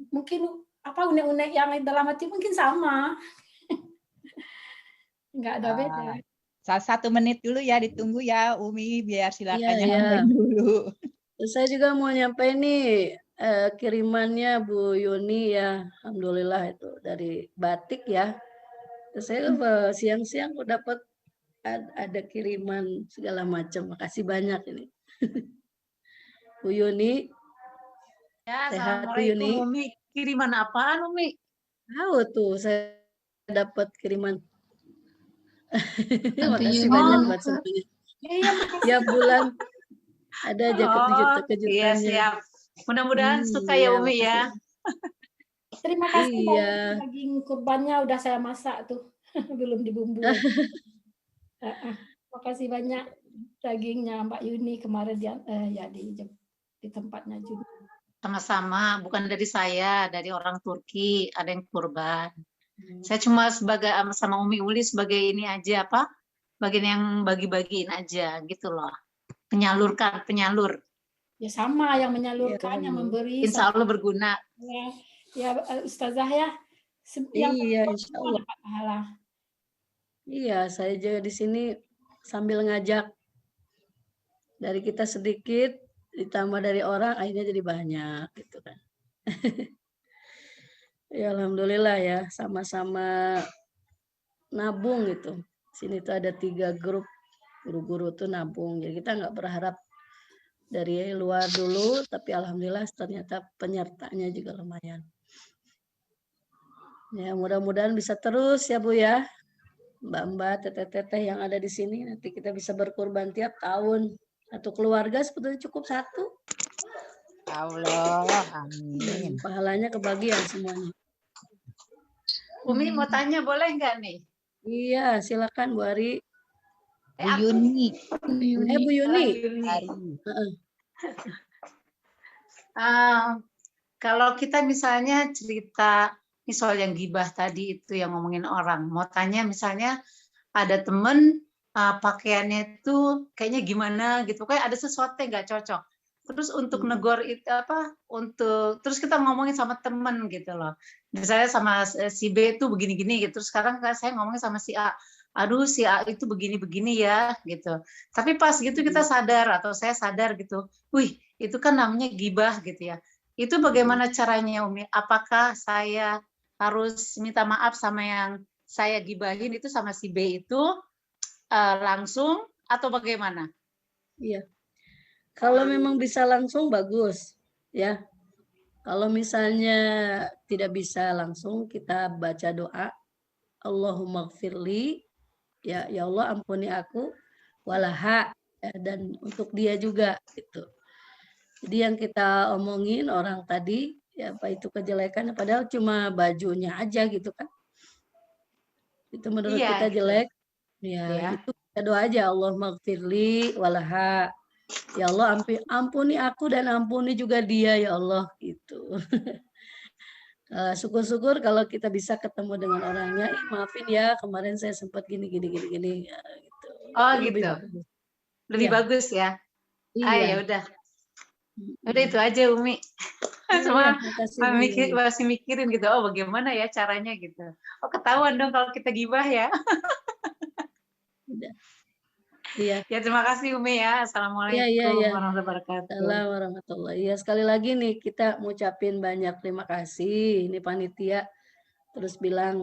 [SPEAKER 6] Mungkin apa unek-unek yang dalam hati mungkin sama. Nggak ada beda.
[SPEAKER 5] 1 menit dulu ya, ditunggu ya Umi, biar silakan
[SPEAKER 3] Iya,
[SPEAKER 5] yang
[SPEAKER 3] iya.
[SPEAKER 5] lain dulu.
[SPEAKER 3] Saya juga mau nyampe nih kirimannya Bu Yuni ya, alhamdulillah itu dari batik ya. Terus saya siang-siang udah dapat ada kiriman segala macam. Makasih banyak ini. Bu Yuni.
[SPEAKER 7] Ya,
[SPEAKER 3] Sehat Bu Yuni.
[SPEAKER 7] Assalamualaikum Umi. Kiriman apaan Umi?
[SPEAKER 3] Tahu tuh saya dapat kiriman.
[SPEAKER 1] Tante
[SPEAKER 3] Makasih
[SPEAKER 1] Yuni.
[SPEAKER 3] banyak buat semuanya. Tiap bulan ada aja
[SPEAKER 7] Iya
[SPEAKER 3] kejutan-kejutannya.
[SPEAKER 7] siap. Mudah-mudahan suka ya Umi ya.
[SPEAKER 6] Terima kasih
[SPEAKER 3] Iya.
[SPEAKER 6] daging kurbannya udah saya masak tuh. Belum dibumbuin. Makasih banyak dagingnya Mbak Yuni kemarin ya di tempatnya juga.
[SPEAKER 7] Sama-sama, bukan dari saya, dari orang Turki, ada yang kurban. Saya cuma sebagai sama Umi Uli sebagai ini aja apa? Bagian yang bagi-bagiin aja gitu loh. Penyalur.
[SPEAKER 6] Ya sama yang menyalurkan, yang memberi.
[SPEAKER 7] Insya Allah berguna.
[SPEAKER 6] Ya Ustazah ya.
[SPEAKER 3] Iya, insya Allah.
[SPEAKER 6] Pahala.
[SPEAKER 3] Iya, saya juga di sini sambil ngajak dari kita sedikit ditambah dari orang akhirnya jadi banyak gitu kan. Ya alhamdulillah ya, sama-sama nabung gitu. Sini tuh ada 3 grup guru-guru tuh nabung. Jadi kita nggak berharap dari luar dulu, tapi alhamdulillah ternyata penyertanya juga lumayan. Ya mudah-mudahan bisa terus ya Bu ya. Mbak-mbak, teteh-teteh yang ada di sini nanti kita bisa berkurban tiap tahun. Satu keluarga sebetulnya cukup 1.
[SPEAKER 5] Allah, amin.
[SPEAKER 3] Pahalanya kebagian semuanya.
[SPEAKER 7] Umi mau tanya boleh nggak nih?
[SPEAKER 3] Iya, silakan Bu Ari.
[SPEAKER 5] Bu Yuni.
[SPEAKER 3] Bu Yuni.
[SPEAKER 7] Kalau kita misalnya cerita ini soal yang gibah tadi itu yang ngomongin orang, mau tanya misalnya ada temen pakaiannya itu kayaknya gimana gitu, kayak ada sesuatu yang nggak cocok. Terus untuk negor itu terus kita ngomongin sama temen gitu loh. Misalnya sama si B itu begini-gini gitu. Terus sekarang saya ngomongin sama si A, aduh si A itu begini-begini ya gitu. Tapi pas gitu kita sadar atau saya sadar gitu, wih itu kan namanya gibah gitu ya. Itu bagaimana caranya Umi? Apakah saya harus minta maaf sama yang saya gibahin itu sama si B itu langsung atau bagaimana?
[SPEAKER 3] Iya. Kalau memang bisa langsung bagus, ya. Kalau misalnya tidak bisa langsung, kita baca doa, Allahumma gfirli, ya Allah ampuni aku, walaha, ya, dan untuk dia juga gitu. Jadi yang kita omongin orang tadi, ya apa itu kejelekan, padahal cuma bajunya aja gitu kan. Itu menurut
[SPEAKER 7] Iya,
[SPEAKER 3] kita
[SPEAKER 7] gitu.
[SPEAKER 3] jelek, ya
[SPEAKER 7] Ya.
[SPEAKER 3] itu kita doa aja, Allahumma gfirli, walaha, ya Allah ampuni aku dan ampuni juga dia ya Allah gitu. Syukur-syukur kalau kita bisa ketemu dengan orangnya, maafin ya kemarin saya sempat gini ya, gitu.
[SPEAKER 7] Oh
[SPEAKER 3] Itu lebih
[SPEAKER 7] gitu.
[SPEAKER 3] bagus.
[SPEAKER 7] Lebih
[SPEAKER 3] Iya.
[SPEAKER 7] bagus ya. Ah
[SPEAKER 3] Iya.
[SPEAKER 7] ya udah. Udah itu aja Umi.
[SPEAKER 3] Iya, makasih Bu.
[SPEAKER 7] masih mikirin gitu. Oh bagaimana ya caranya gitu. Oh ketahuan dong kalau kita gibah ya.
[SPEAKER 3] Udah. Iya.
[SPEAKER 7] Ya terima kasih Umi ya. Assalamualaikum warahmatullahi wabarakatuh.
[SPEAKER 3] Assalamualaikum warahmatullahi. Ya sekali lagi nih kita ngucapin banyak terima kasih. Ini panitia terus bilang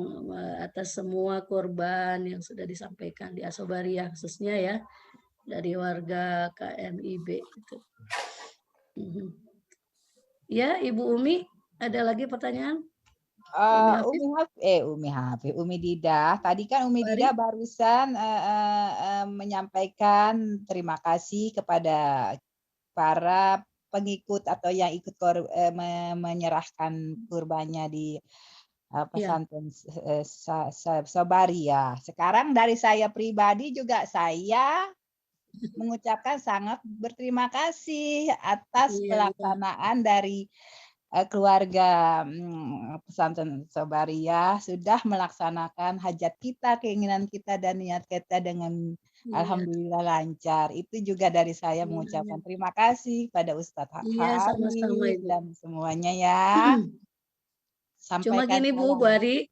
[SPEAKER 3] atas semua korban yang sudah disampaikan di Asobariah khususnya ya dari warga KMIB itu. Ya Ibu Umi, ada lagi pertanyaan?
[SPEAKER 5] Umi Dida. Tadi kan Umi Dida barusan menyampaikan terima kasih kepada para pengikut atau yang ikut menyerahkan kurbannya di pesantren Sobariah. Sekarang dari saya pribadi juga saya mengucapkan sangat berterima kasih atas pelaksanaan dari keluarga pesantren Sobariah sudah melaksanakan hajat kita, keinginan kita dan niat kita dengan alhamdulillah lancar. Itu juga dari saya mengucapkan terima kasih pada Ustadz Haris dan semuanya ya.
[SPEAKER 3] Cuma gini Bu Ari,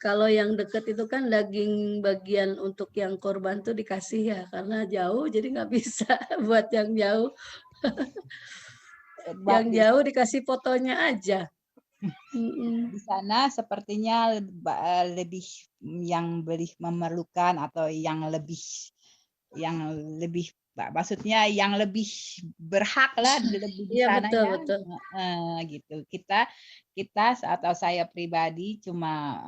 [SPEAKER 3] kalau yang deket itu kan daging bagian untuk yang korban tuh dikasih ya, karena jauh jadi nggak bisa buat yang jauh. Yang jauh dikasih fotonya aja.
[SPEAKER 5] Di sana sepertinya lebih yang memerlukan atau yang lebih maksudnya yang lebih berhak lah lebih di sana ya.
[SPEAKER 3] Betul.
[SPEAKER 5] Gitu. Kita atau saya pribadi cuma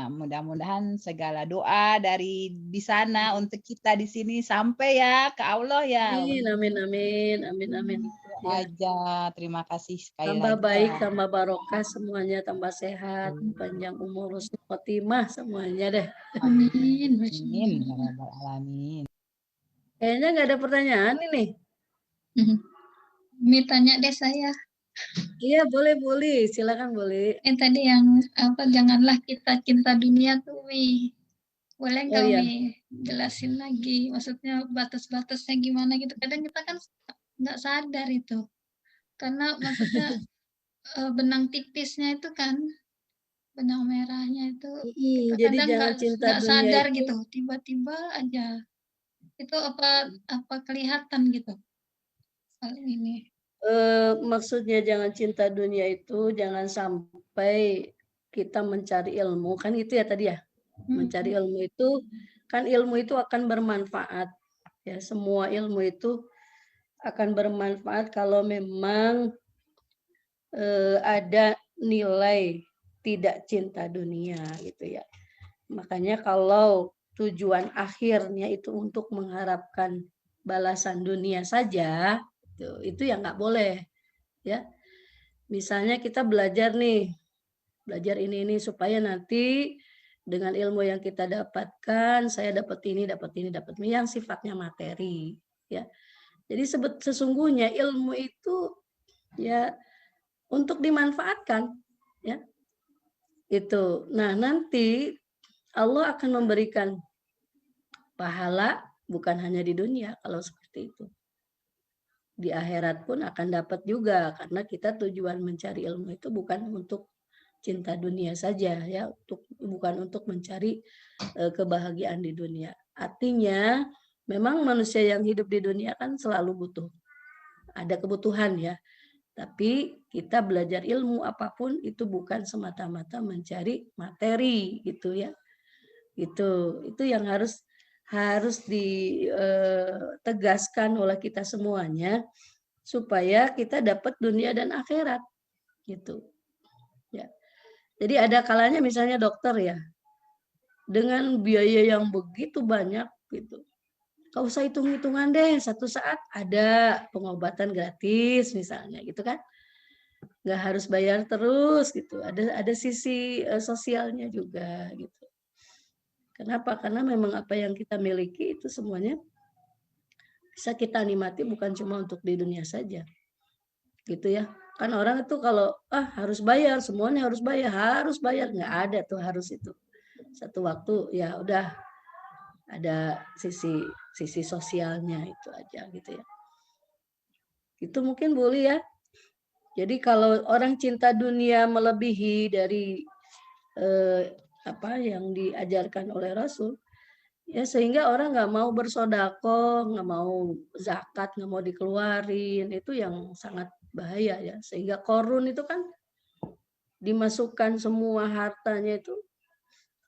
[SPEAKER 5] mudah-mudahan segala doa dari di sana untuk kita di sini sampai ya ke Allah ya.
[SPEAKER 3] Amin.
[SPEAKER 5] Itu aja. Terima kasih sekali
[SPEAKER 3] tambah
[SPEAKER 5] lagi.
[SPEAKER 3] Baik, tambah barokah semuanya, tambah sehat, panjang umur, husnul khotimah semuanya deh.
[SPEAKER 1] Amin.
[SPEAKER 5] Amin.
[SPEAKER 3] Kayaknya nggak ada pertanyaan ini.
[SPEAKER 1] Umi tanya deh saya.
[SPEAKER 3] Iya boleh, silakan boleh.
[SPEAKER 1] Tadi yang apa janganlah kita cinta dunia tuh Umi. Boleh nggak Umi jelasin lagi? Maksudnya batas-batasnya gimana gitu. Kadang kita kan nggak sadar itu. Karena maksudnya benang tipisnya itu kan, benang merahnya itu kita
[SPEAKER 3] jadi
[SPEAKER 1] kadang nggak sadar itu, gitu. Tiba-tiba aja. Itu apa kelihatan gitu hal ini.
[SPEAKER 3] Maksudnya jangan cinta dunia itu jangan sampai kita mencari ilmu kan itu ya tadi ya. Mencari ilmu itu kan ilmu itu akan bermanfaat ya, semua ilmu itu akan bermanfaat kalau memang ada nilai tidak cinta dunia gitu ya. Makanya kalau tujuan akhirnya itu untuk mengharapkan balasan dunia saja, itu ya nggak boleh ya. Misalnya kita belajar ini supaya nanti dengan ilmu yang kita dapatkan, saya dapat ini yang sifatnya materi ya. Jadi sesungguhnya ilmu itu ya untuk dimanfaatkan ya. Itu. Nah, nanti Allah akan memberikan pahala bukan hanya di dunia kalau seperti itu. Di akhirat pun akan dapat juga karena kita tujuan mencari ilmu itu bukan untuk cinta dunia saja ya, bukan untuk mencari kebahagiaan di dunia. Artinya memang manusia yang hidup di dunia kan selalu butuh. Ada kebutuhan ya. Tapi kita belajar ilmu apapun itu bukan semata-mata mencari materi gitu ya. Itu yang harus ditegaskan oleh kita semuanya supaya kita dapat dunia dan akhirat gitu. Ya. Jadi ada kalanya misalnya dokter ya, dengan biaya yang begitu banyak gitu. Gak usah hitung-hitungan deh, satu saat ada pengobatan gratis misalnya gitu kan. Nggak harus bayar terus gitu. Ada sisi sosialnya juga gitu. Kenapa? Karena memang apa yang kita miliki itu semuanya bisa kita nikmati bukan cuma untuk di dunia saja. Gitu ya. Kan orang itu kalau harus bayar, semuanya harus bayar, nggak ada tuh harus itu. Satu waktu ya udah ada sisi sosialnya itu aja gitu ya. Itu mungkin boleh ya. Jadi kalau orang cinta dunia melebihi dari apa yang diajarkan oleh Rasul, ya sehingga orang nggak mau bersodakoh, nggak mau zakat, nggak mau dikeluarin, itu yang sangat bahaya ya. Sehingga korun itu kan dimasukkan semua hartanya itu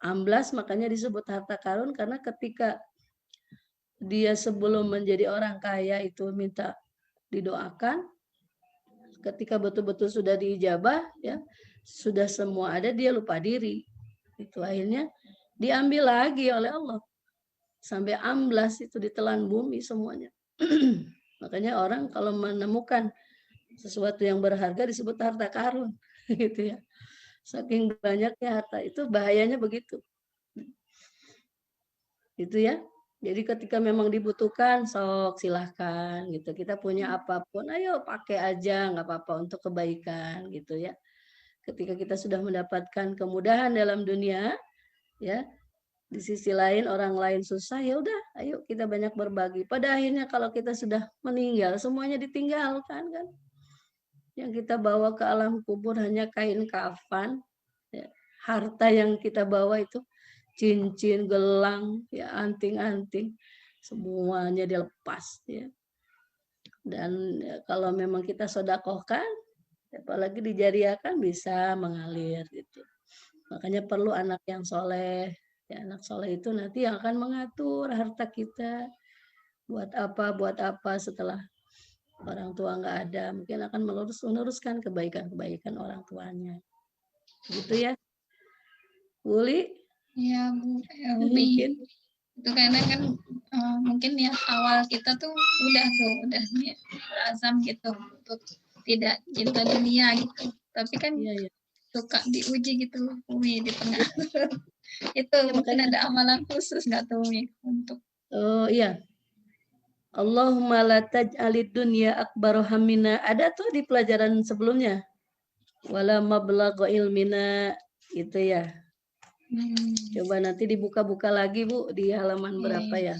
[SPEAKER 3] amblas, makanya disebut harta karun karena ketika dia sebelum menjadi orang kaya itu minta didoakan, ketika betul-betul sudah diijabah ya sudah semua ada, dia lupa diri, itu akhirnya diambil lagi oleh Allah sampai amblas, itu ditelan bumi semuanya. Makanya orang kalau menemukan sesuatu yang berharga disebut harta karun gitu ya, saking banyaknya harta, itu bahayanya begitu gitu ya. Jadi ketika memang dibutuhkan, sok silahkan gitu. Kita punya apapun, ayo pakai aja, nggak apa-apa untuk kebaikan gitu ya. Ketika kita sudah mendapatkan kemudahan dalam dunia, ya di sisi lain orang lain susah, ya udah, ayo kita banyak berbagi. Pada akhirnya kalau kita sudah meninggal, semuanya ditinggalkan kan. Yang kita bawa ke alam kubur hanya kain kafan, ya. Harta yang kita bawa itu cincin, gelang, ya anting-anting, semuanya dilepas ya. Dan kalau memang kita sodakohkan, apalagi dijariakan bisa mengalir gitu. Makanya perlu anak yang soleh. Ya, anak soleh itu nanti yang akan mengatur harta kita buat apa setelah orang tua nggak ada, mungkin akan meneruskan kebaikan orang tuanya. Gitu ya. Uli?
[SPEAKER 1] Iya, Bu. Umi. Itu karena kan mungkin ya awal kita tuh udah azam gitu untuk tidak cinta dunia gitu. Tapi kan suka diuji gitu Umi di tengah. Itu ya, mungkin ada amalan khusus nggak tuh Umi untuk?
[SPEAKER 3] Oh iya. Allahumma la taj'alid dunya akbar hammina. Ada tuh di pelajaran sebelumnya. Wala mablagha ilmina, gitu ya. Coba nanti dibuka-buka lagi Bu di halaman berapa ya?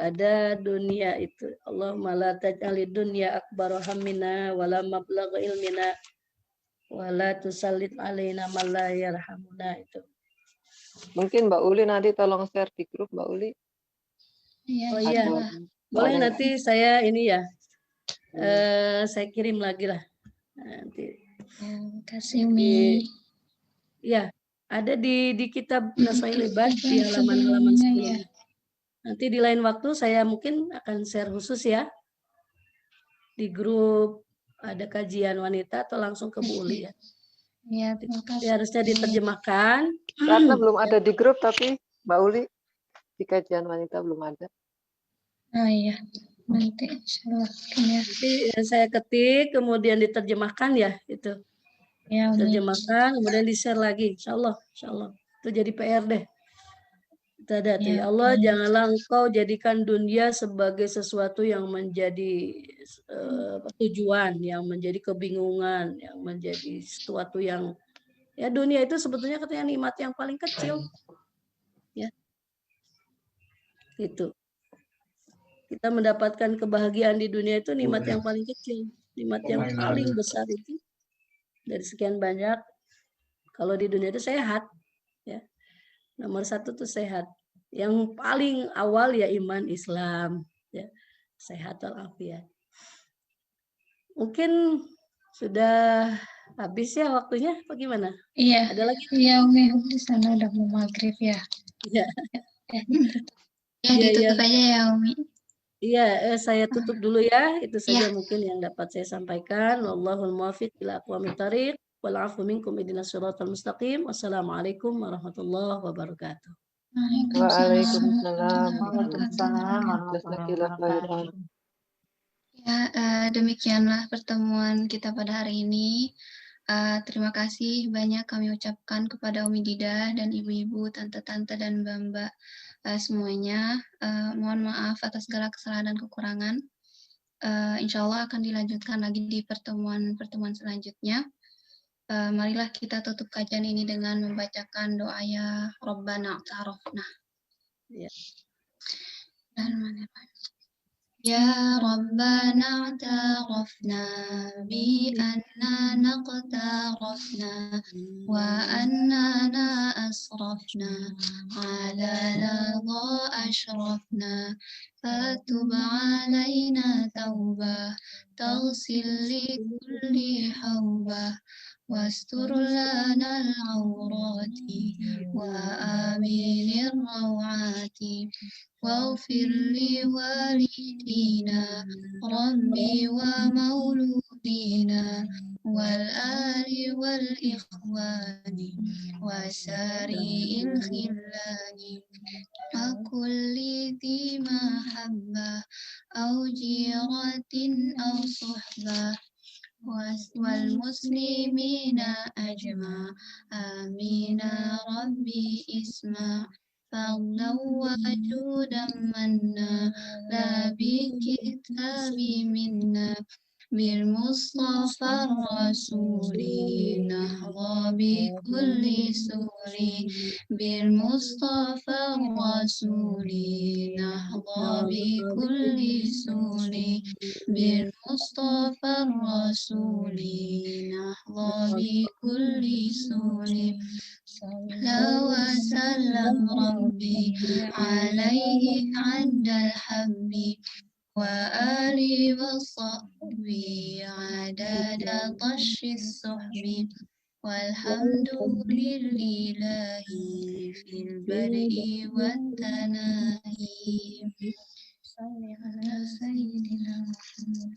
[SPEAKER 3] Ada dunia itu. Allahumma la taj'alid dunya akbar hammina wala mablagha ilmina wala tusallit alaina man la yarhamuna, itu.
[SPEAKER 4] Mungkin Mbak Uli nanti tolong share di grup Mbak Uli.
[SPEAKER 3] Oh iya, boleh nanti saya ini ya, saya kirim lagi lah nanti.
[SPEAKER 1] Kasih Umi.
[SPEAKER 3] Ya, ada di kitab Nasail Ibad di halaman-halaman sebelumnya. Nanti di lain waktu saya mungkin akan share khusus ya di grup, ada kajian wanita atau langsung ke Bu Uli ya.
[SPEAKER 1] Iya, terima kasih.
[SPEAKER 3] Harusnya diterjemahkan.
[SPEAKER 4] Karena belum ada di grup, tapi Mbak Uli di kajian wanita belum ada.
[SPEAKER 1] Oh iya, nanti insyaallah.
[SPEAKER 3] Nanti saya ketik, kemudian diterjemahkan ya itu. Ya, terjemahkan, kemudian di-share lagi. Insyaallah. Itu jadi PR deh. Kita ada ya, Allah, janganlah Engkau jadikan dunia sebagai sesuatu yang menjadi tujuan, yang menjadi kebingungan, yang menjadi sesuatu yang ya dunia itu sebetulnya katanya nikmat yang paling kecil. Ya. Itu. Kita mendapatkan kebahagiaan di dunia itu nikmat yang paling kecil. Nikmat yang paling besar itu dari sekian banyak. Kalau di dunia itu sehat. Ya. Nomor 1 tuh sehat. Yang paling awal ya iman Islam. Ya. Sehat walafiat. mungkin sudah habis ya waktunya, apa gimana?
[SPEAKER 1] Iya.
[SPEAKER 3] Ada lagi?
[SPEAKER 1] Iya, Umi. Di sana udah mau maghrib ya.
[SPEAKER 3] Iya.
[SPEAKER 2] Ya,
[SPEAKER 3] Iya,
[SPEAKER 2] ditutup
[SPEAKER 3] iya.
[SPEAKER 2] aja ya, Umi.
[SPEAKER 3] Iya, saya tutup dulu ya. Itu saja
[SPEAKER 2] Iya.
[SPEAKER 3] mungkin yang dapat saya sampaikan. Wallahul muwaffiq ila aqwamit thariq. Wal 'afwu minkum ihdinas shiratal mustaqim. Wassalamualaikum warahmatullahi wabarakatuh.
[SPEAKER 4] Waalaikumsalam
[SPEAKER 7] Waalaikumsalam
[SPEAKER 4] warahmatullahi wabarakatuh.
[SPEAKER 2] Ya, demikianlah pertemuan kita pada hari ini. Terima kasih banyak kami ucapkan kepada Umi Didah dan ibu-ibu, tante-tante, dan mbak-mbak semuanya. Mohon maaf atas segala kesalahan dan kekurangan. Insya Allah akan dilanjutkan lagi di pertemuan selanjutnya. Marilah kita tutup kajian ini dengan membacakan doa ya Rabbana ta'arafna.
[SPEAKER 3] Ya.
[SPEAKER 2] Ya Rabbana ta'arafna bi anna naqtarafna wa annana asrafna ala ladha ashrafna fatub alayna tawbah taghsil li kulli hawbah واستر لنا العورات وآمن الروعات واغفر لوالدينا ربي ومولودينا والآل والإخوان وساري الخلان وكل ذي محبة أو جيرة أو صحبة والمسلمين أجمع آمين ربي اسمع فضلا وجودا منا لا بكتاب منا بالمصطفى الرسول نحظى بكل سور بالمصطفى الرسول نحظى بكل سور بالمصطفى الرسول نحظى بكل سور صلى وسلم ربي عليه عند الحب وآله وصحبه عدد طش السحب والحمد لله في البدء والتناهي صل على سيدنا محمد.